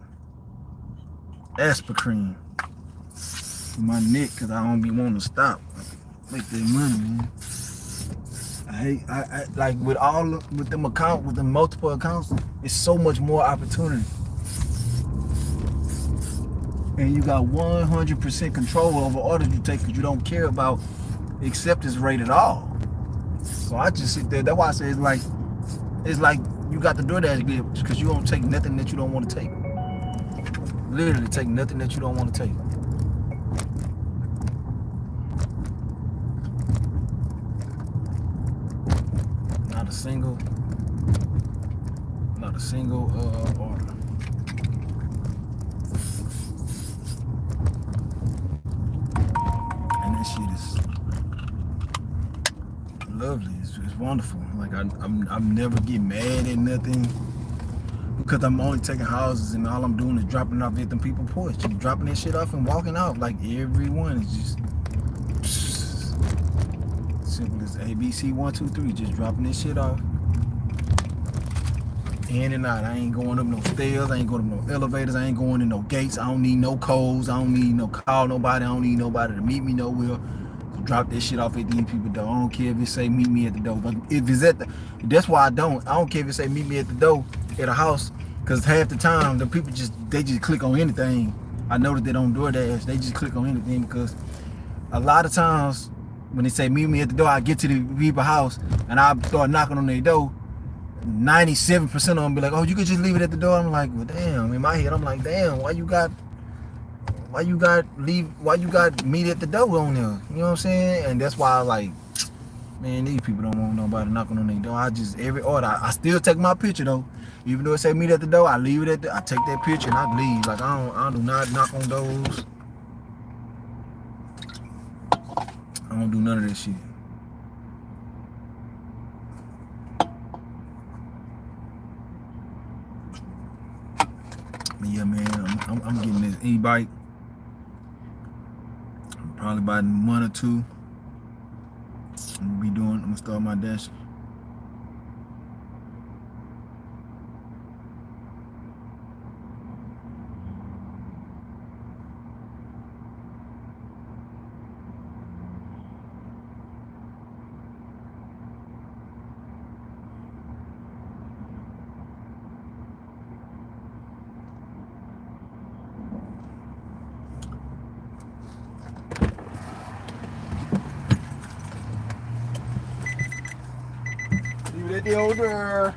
Speaker 1: aspirin for my neck, because I don't be wanting to stop. Make that money, man. I like, with the multiple accounts, it's so much more opportunity. And you got 100% control over orders you take, because you don't care about acceptance rate at all. So I just sit there. That's why I say it's like you got the DoorDash glitch, because you don't take nothing that you don't want to take. Literally take nothing that you don't want to take. Not a single order. Shit is lovely. It's wonderful. Like, I'm never get mad at nothing, because I'm only taking houses, and all I'm doing is dropping off at them people porch. I'm dropping that shit off and walking out. Like, everyone is just simple as ABC 1 2 3. Just dropping this shit off. In and out. I ain't going up no stairs. I ain't going up no elevators. I ain't going in no gates. I don't need no codes. I don't need no call nobody. I don't need nobody to meet me nowhere. Drop this shit off at these people door. I don't care if it say meet me at the door. Like, if it's that's why I don't care if it say meet me at the door at a house, because half the time the people just click on anything. I know that they don't DoorDash. They just click on anything, because a lot of times when they say meet me at the door, I get to the people's house and I start knocking on their door. 97% of them be like, oh, you could just leave it at the door. I'm like, well, damn. In my head, I'm like, damn. Why you got meet at the door on there? You know what I'm saying? And that's why I like, man, these people don't want nobody knocking on their door. Every order, I still take my picture though. Even though it say meet at the door, I leave it I take that picture and I leave. Like I do not knock on doors. I don't do none of this shit. But yeah, man, I'm getting this e-bike. Probably about a month or two. I'm gonna start my dash. Leave it at the order.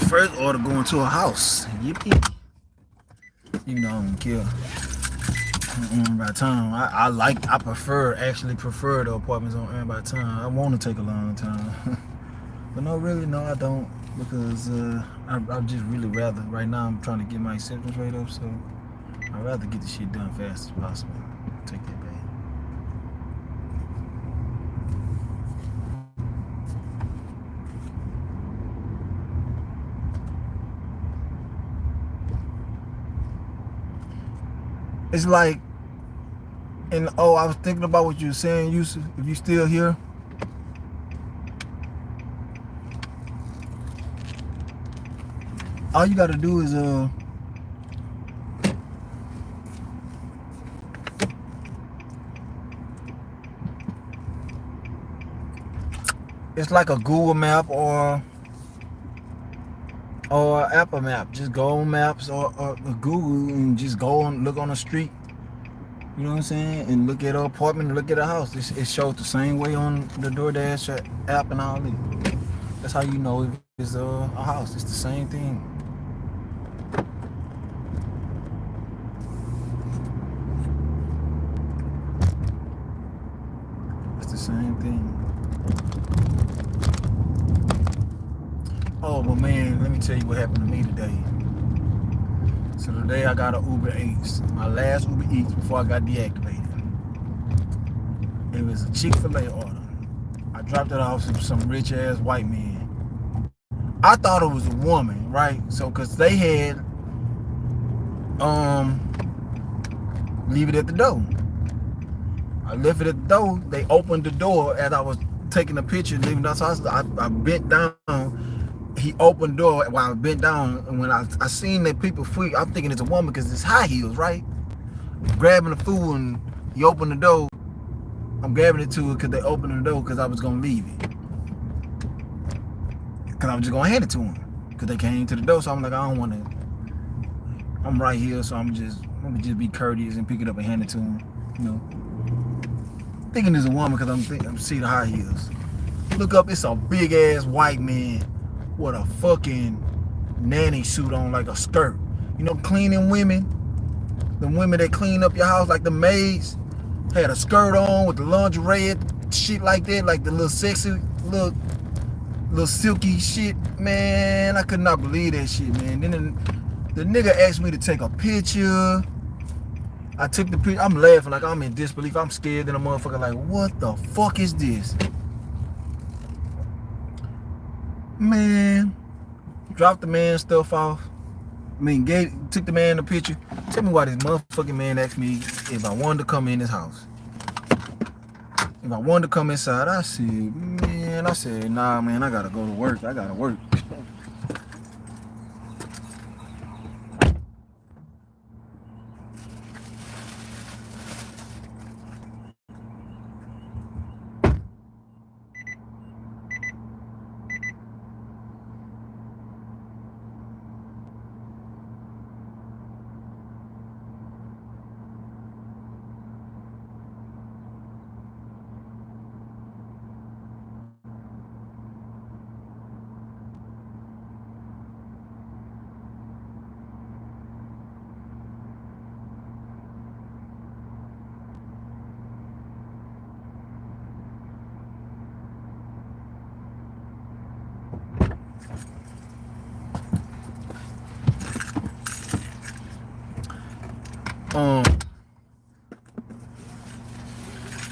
Speaker 1: First order going to a house. Yippee. Even though I don't care. By the time I actually prefer the apartments on Earn by Time. I want to take a long time. But no, really, no, I don't. Because I just really rather, right now I'm trying to get my acceptance rate up, so I'd rather get the shit done fast as possible. Take that back. It's like, and I was thinking about what you were saying, Yusuf, if you still here. All you gotta do is it's like a Google map or Apple map. Just go on Maps or Google and just go and look on the street. You know what I'm saying? And look at an apartment and look at a house. It shows the same way on the DoorDash app and all that. That's how you know if it's a house. It's the same thing. It's the same thing. Oh, but man, let me tell you what happened to me today. So today I got an Uber Eats. My last Uber Eats before I got deactivated. It was a Chick-fil-A order. I dropped it off to some rich ass white man. I thought it was a woman, right? So cause they had leave it at the door. I left it at the door. They opened the door as I was taking a picture, leaving it. So I bent down. He opened the door while I bent down, and when I seen that people free, I'm thinking it's a woman because it's high heels, right? Grabbing the food, and he opened the door. I'm grabbing it to it because they opened the door because I was gonna leave it. Because I was just gonna hand it to him because they came to the door. So I'm like, I don't want to I'm right here, so I'm gonna just be courteous and pick it up and hand it to him. You know, thinking it's a woman because I'm seeing the high heels. Look up, it's a big ass white man with a fucking nanny suit on, like a skirt. You know, cleaning women, the women that clean up your house, like the maids, had a skirt on with the lingerie, shit like that, like the little sexy, little silky shit. Man, I could not believe that shit, man. Then the nigga asked me to take a picture. I took the picture. I'm laughing like I'm in disbelief. I'm scared than a motherfucker. Like, what the fuck is this? Man, dropped the man stuff off. I mean, took the man the picture. Tell me why this motherfucking man asked me if I wanted to come in his house. If I wanted to come inside, I said, nah, man, I gotta go to work. I gotta work.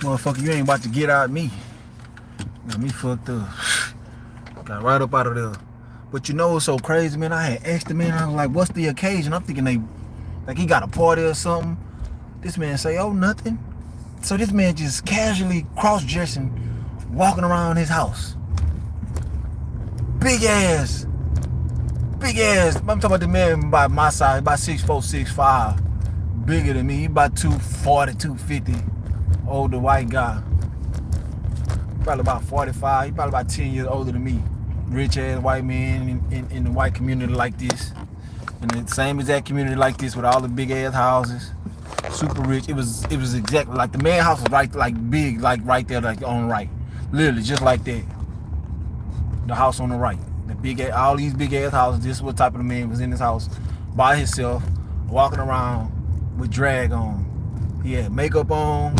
Speaker 1: Motherfucker, you ain't about to get out of me. Got me fucked up. Got right up out of there. But you know what's so crazy, man? I had asked the man, I was like, what's the occasion? I'm thinking like he got a party or something. This man say, oh, nothing. So this man just casually cross-dressing, walking around his house. Big ass. I'm talking about the man by my size, about 6'4", 6'5". Bigger than me. He about 240, 250. Older white guy. Probably about 45. He probably about 10 years older than me. Rich ass white man in the white community like this. In the same exact community like this with all the big ass houses. Super rich. It was exactly like the man house was right, like big, like right there, like on the right. Literally just like that. The house on the right. The big ass, all these big ass houses. This is what type of man was in his house by himself, walking around with drag on. He had makeup on.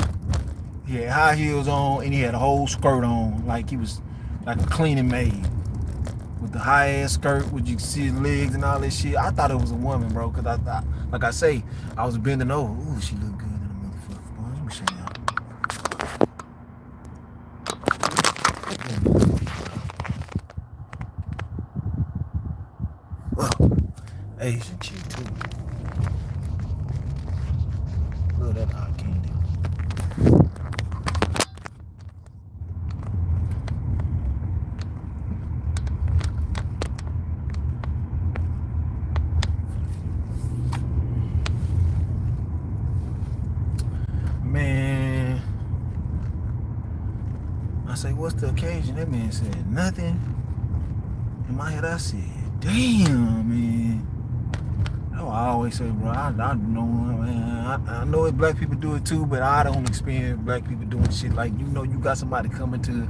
Speaker 1: He had high heels on, and he had a whole skirt on, like he was like a cleaning maid. With the high ass skirt, where you could see his legs and all that shit. I thought it was a woman, bro, because I thought, like I say, I was bending over. Ooh, she looked good in the motherfucker, boy. Let me show y'all. Well, Asian chick too. Look at that eye candy. Man, I say, what's the occasion? That man said, nothing. In my head, I said, damn, man. That's what I always say, bro. I know, man. I know if black people do it too, but I don't experience black people doing shit like, you know, you got somebody coming to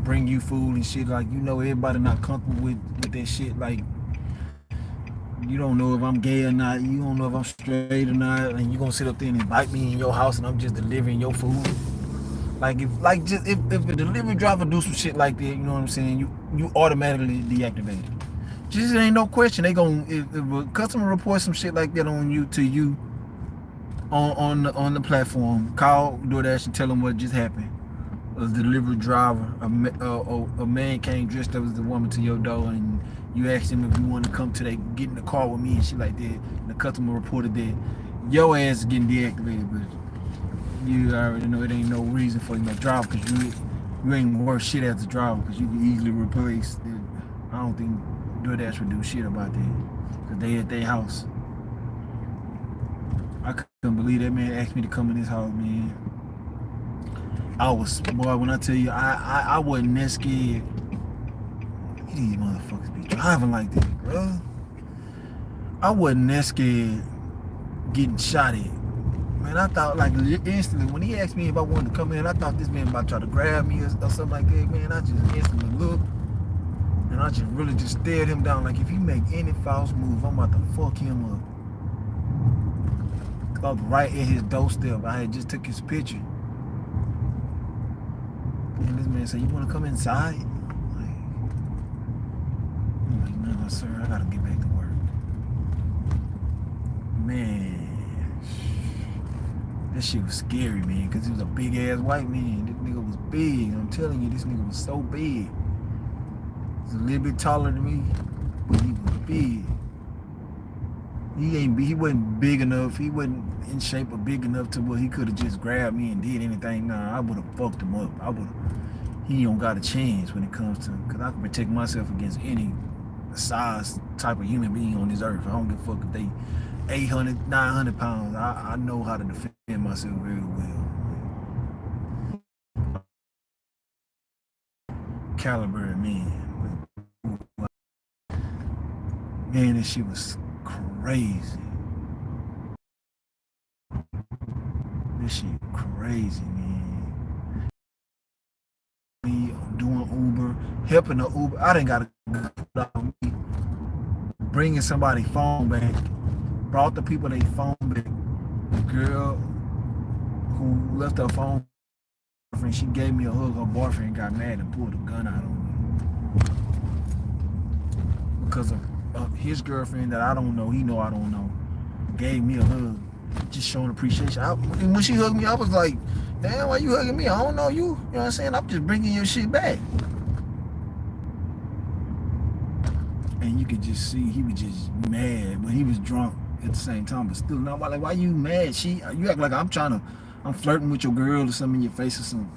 Speaker 1: bring you food and shit. Like, you know, everybody not comfortable with that shit. Like, you don't know if I'm gay or not. You don't know if I'm straight or not. And you gonna sit up there and invite me in your house and I'm just delivering your food. Like if a delivery driver do some shit like that, you know what I'm saying? You automatically deactivated. Just ain't no question. They gonna if a customer reports some shit like that on you on the platform, call DoorDash and tell them what just happened. A delivery driver, a man came dressed up as the woman to your door, and you asked him if you want to come to get in the car with me and shit like that. And the customer reported that your ass is getting deactivated, but you already know it ain't no reason for you to drive because you ain't worth shit as a driver because you can easily replace. I don't think DoorDash would do shit about that because they at their house. I couldn't believe that man asked me to come in his house, man. I was, boy, when I tell you, I wasn't that scared. These motherfuckers be driving like that, bro. I wasn't that scared getting shot at. Man, I thought like instantly when he asked me if I wanted to come in, I thought this man about to try to grab me or something like that. Man, I just instantly looked and I just really just stared him down. Like if he make any false move, I'm about to fuck him up. I was right at his doorstep. I had just took his picture. And this man said, "You want to come inside?" I'm like, "No, sir, I gotta get back to work." Man, that shit was scary, man, because he was a big ass white man. This nigga was big. I'm telling you, this nigga was so big. He's a little bit taller than me, but he was big. He wasn't big enough. He wasn't in shape or big enough to where he could have just grabbed me and did anything. Nah, I would have fucked him up. He don't got a chance when it comes to, because I can protect myself against any size type of human being on this earth. I don't give a fuck if they 800, 900 pounds. I know how to defend myself very well. Caliber, man. Man, this shit was crazy. This shit crazy, man. Me doing Uber, helping the Uber. I didn't got to me bringing somebody's phone back. Brought the people their phone back. The girl who left her phone, she gave me a hug. Her boyfriend got mad and pulled a gun out on me because of his girlfriend that I don't know. He know I don't know. Gave me a hug, just showing appreciation. And when she hugged me, I was like, "Damn, why you hugging me? I don't know you." You know what I'm saying? I'm just bringing your shit back. And you could just see he was just mad, but he was drunk at the same time. But still, now, like, why you mad? You act like I'm flirting with your girl or something in your face or something.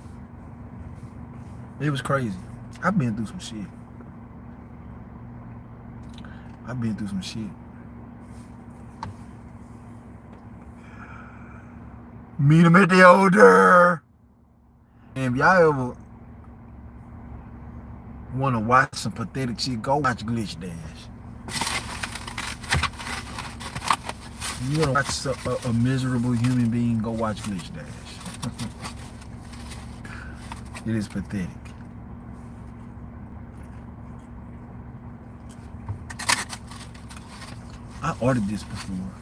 Speaker 1: It was crazy. I've been through some shit. Meet him at the older. And if y'all ever want to watch some pathetic shit, go watch Glitch Dash. If you want to watch a miserable human being, go watch Glitch Dash. It is pathetic. I ordered this before.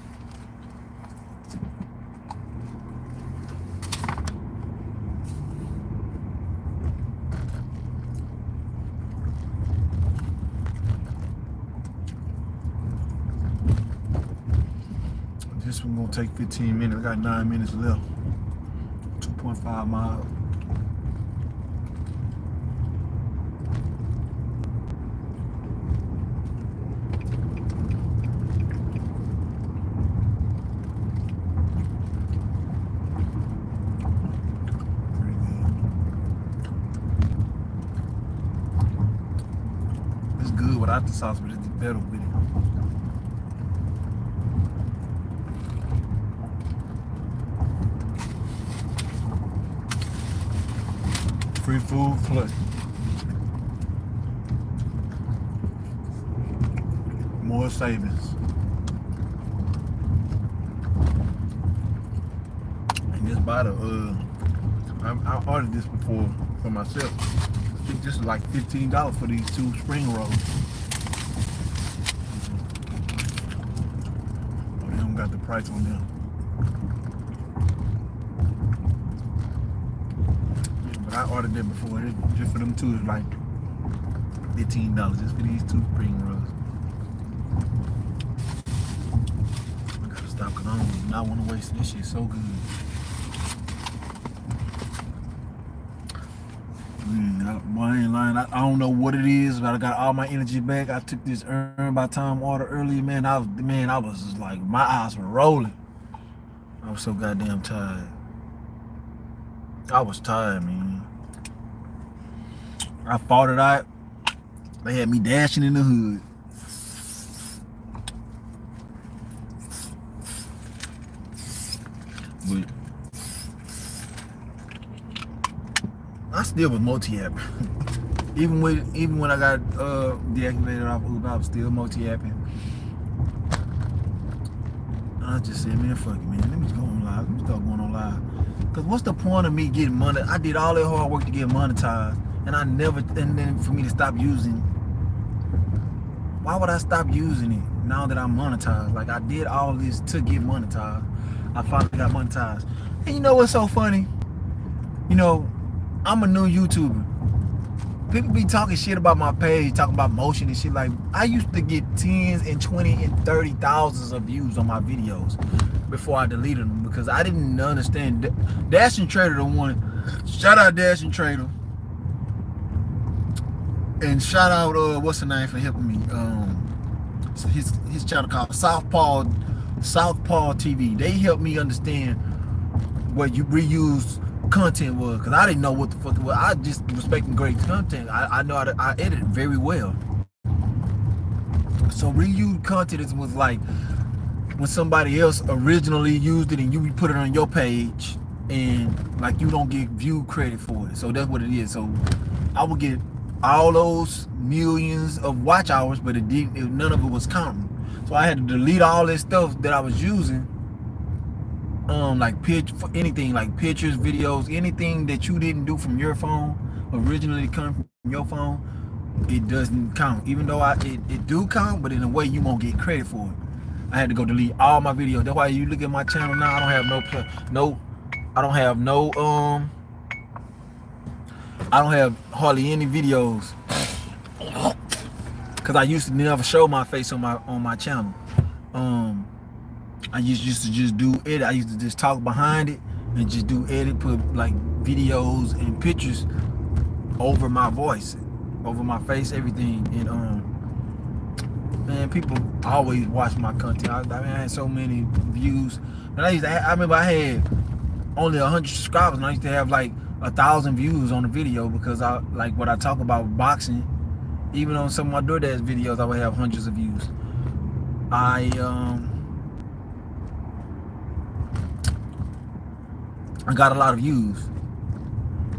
Speaker 1: This one gonna take 15 minutes. I got 9 minutes left. 2.5 miles. It's good without the sauce, but it's better with it. Free food plus more savings. And this bottle, I ordered this before for myself. I think this is like $15 for these 2 spring rolls. Oh, they don't got the price on them. I ordered it before. Just for them 2 is like $15 just for these 2 spring rolls. I gotta stop because I do not want to waste this shit. So good. I ain't lying. I don't know what it is, but I got all my energy back. I took this Earn by Time order earlier, man. I was just like, my eyes were rolling. I was so goddamn tired. I was tired, man. I fought it out. They had me dashing in the hood. But I still was multi-happy. even when I got deactivated off Uber, I was still multi-happy. I just said, man, fuck it, man. Let me just go on live. Let me start going on live. Because what's the point of me getting money? I did all that hard work to get monetized. And and then for me to stop using. Why would I stop using it now that I'm monetized? Like, I did all this to get monetized. I finally got monetized. And you know what's so funny? You know, I'm a new YouTuber. People be talking shit about my page, talking about motion and shit. Like, I used to get 10s and 20 and 30 thousands of views on my videos before I deleted them because I didn't understand. Dash and Trader the one. Shout out Dash and Trader. And shout out what's the name for helping me? His channel called Southpaw TV. They helped me understand what you reuse content was, because I didn't know what the fuck it was. I just respecting great content. I know I edit it very well. So reuse content was like when somebody else originally used it and you put it on your page and like you don't get view credit for it. So that's what it is. So I would get all those millions of watch hours, but none of it was counting. So I had to delete all this stuff that I was using. Like for anything, like pictures, videos, anything that you didn't do from your phone, originally come from your phone, it doesn't count. Even though it do count, but in a way you won't get credit for it. I had to go delete all my videos. That's why you look at my channel now. I don't have I don't have hardly any videos, cause I used to never show my face on my channel. I used to just do edit. I used to just talk behind it and just do edit, put like videos and pictures over my voice, over my face, everything. And man, people always watch my content. I had so many views. And I remember I had only 100 subscribers, and I used to have like 1,000 views on the video because I like what I talk about boxing. Even on some of my DoorDash videos, I would have hundreds of views. I got a lot of views.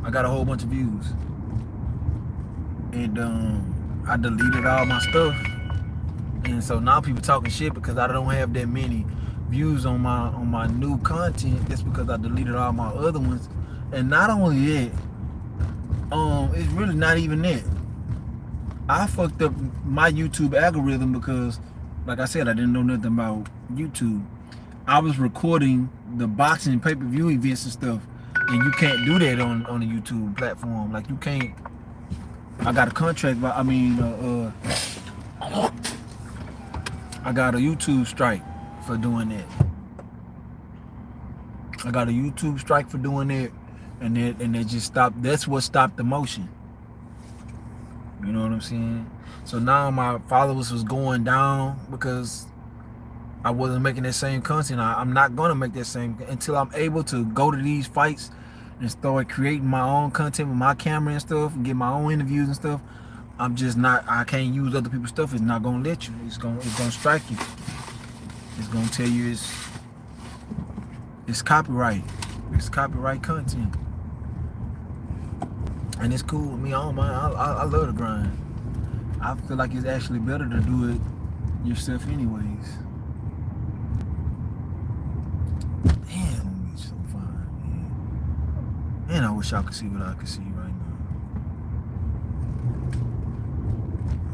Speaker 1: I got a whole bunch of views. And I deleted all my stuff. And so now people talking shit because I don't have that many views on my new content. That's because I deleted all my other ones. And not only that, it's really not even that. I fucked up my YouTube algorithm because, like I said, I didn't know nothing about YouTube. I was recording the boxing pay-per-view events and stuff, and you can't do that on the YouTube platform. Like, you can't. I got a contract, but I got a YouTube strike for doing that. I got a YouTube strike for doing that, and they just stopped. That's what stopped the motion. You know what I'm saying? So now my followers was going down because I wasn't making that same content. I'm not gonna make that same until I'm able to go to these fights and start creating my own content with my camera and stuff and get my own interviews and stuff. I'm just not. I can't use other people's stuff. It's not gonna let you. It's gonna strike you. It's gonna tell you it's copyright. It's copyright content, and it's cool with me. I don't mind. I love the grind. I feel like it's actually better to do it yourself, anyways. Damn, it's so fine, man. Man, I wish y'all could see what I could see right now.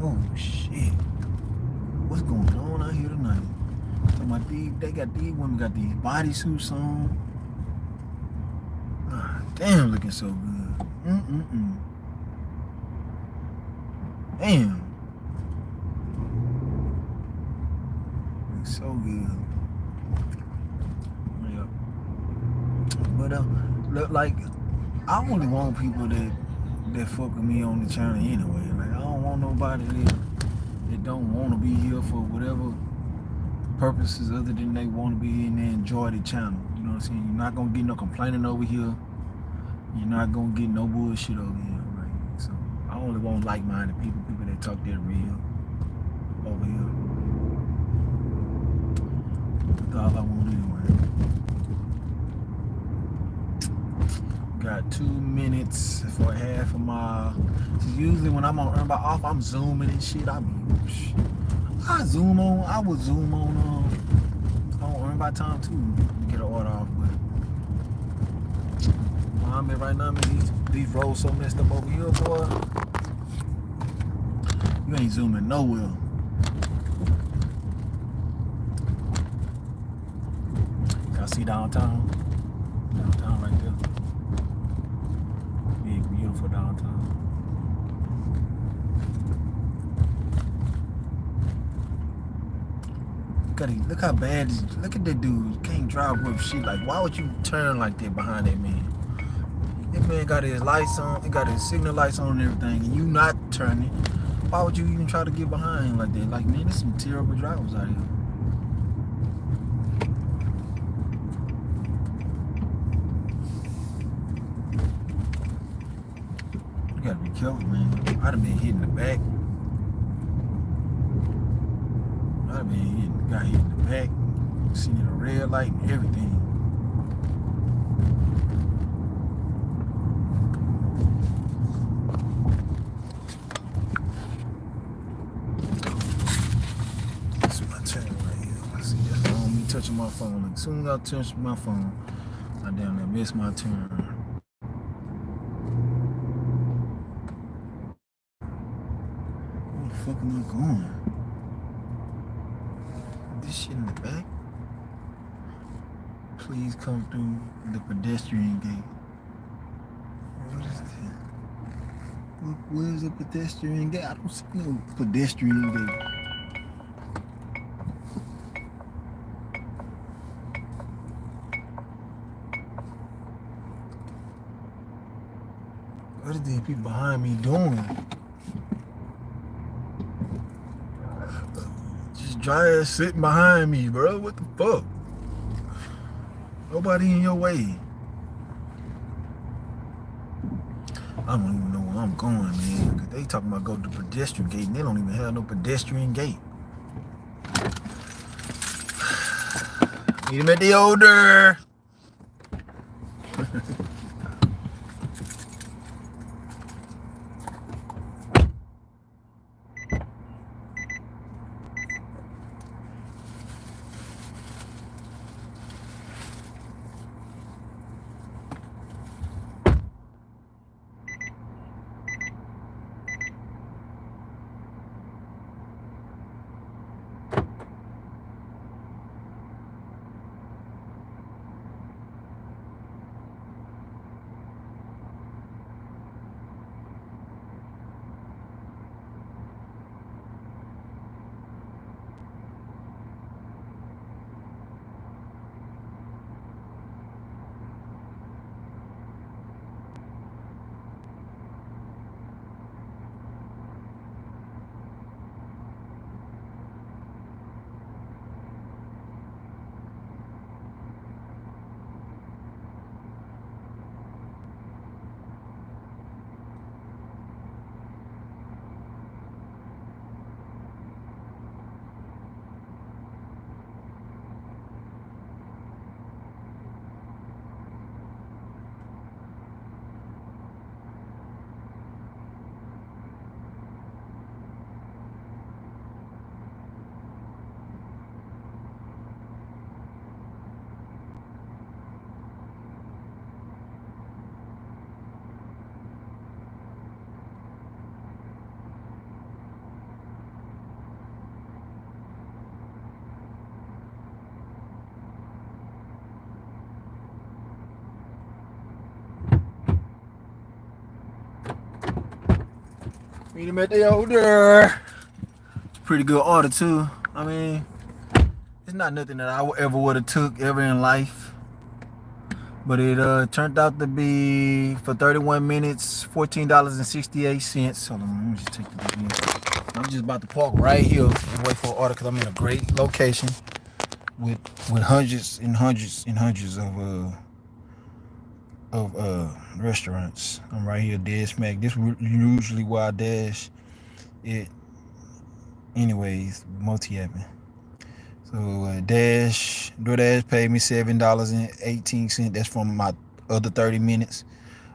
Speaker 1: Oh shit! What's going on out here tonight? So these women got these bodysuits on. Ah, damn, looking so good. Damn. Looks so good. Yeah. But look, like, I only want people that fuck with me on the channel anyway. Like, I don't want nobody that don't want to be here for whatever purposes other than they want to be here and they enjoy the channel. You know what I'm saying? You're not gonna get no complaining over here. You're not gonna get no bullshit over here. Right? So I only want like-minded people that talk that real over here. That's all I want anyway. Got 2 minutes for half a mile. So usually when I'm on Earnby Off, I'm zooming and shit. I would zoom on don't earn by time too to get an order off, but where I'm at right now, man, these roads so messed up over here, boy. You ain't zooming nowhere. Y'all see downtown? Downtown right there. Big, beautiful downtown. Look how bad this. Look at that dude. You can't drive with shit. Like, why would you turn like that behind that man? That man got his lights on. He got his signal lights on and everything, and you not turning. Why would you even try to get behind him like that? Like, man, there's some terrible drivers out here. You gotta be careful, man. I'd have been hitting the back. I'd have been hitting the guy hitting the back. Seen a red light and everything. That's my turn right here. I see that's on me touching my phone. Like, as soon as I touch my phone, I damn near miss my turn. Where the fuck am I going? This shit in the back? Please come through the pedestrian gate. What is that? Look, where's the pedestrian gate? I don't see no pedestrian gate. What are these people behind me doing? Just dry ass sitting behind me, bro. What the fuck? Nobody in your way. I don't even know where I'm going, man. Cause they talking about go to the pedestrian gate and they don't even have no pedestrian gate. Meet him at the older. Meet him at the older. It's a pretty good order too. I mean, it's not nothing that I ever would have took ever in life. But it turned out to be, for 31 minutes, $14.68. Hold on, let me just take this in. I'm just about to park right here and wait for an order because I'm in a great location with hundreds and hundreds and hundreds of restaurants. I'm right here, dead smack. This is usually where I dash it. Anyways, multi-apping. So DoorDash paid me $7.18. That's from my other 30 minutes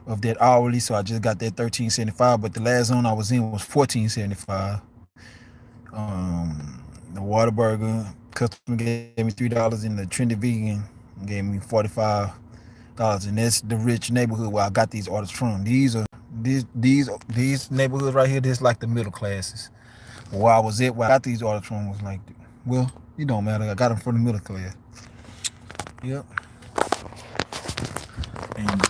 Speaker 1: of that hourly. So I just got that $13.75. But the last zone I was in was $14.75. The Whataburger customer gave me $3 in the Trendy Vegan, gave me $45, and that's the rich neighborhood where I got these orders from. These neighborhoods right here, this like the middle classes. Where I was at, where I got these orders from was like, well, it don't matter. I got them from the middle class. Yep. And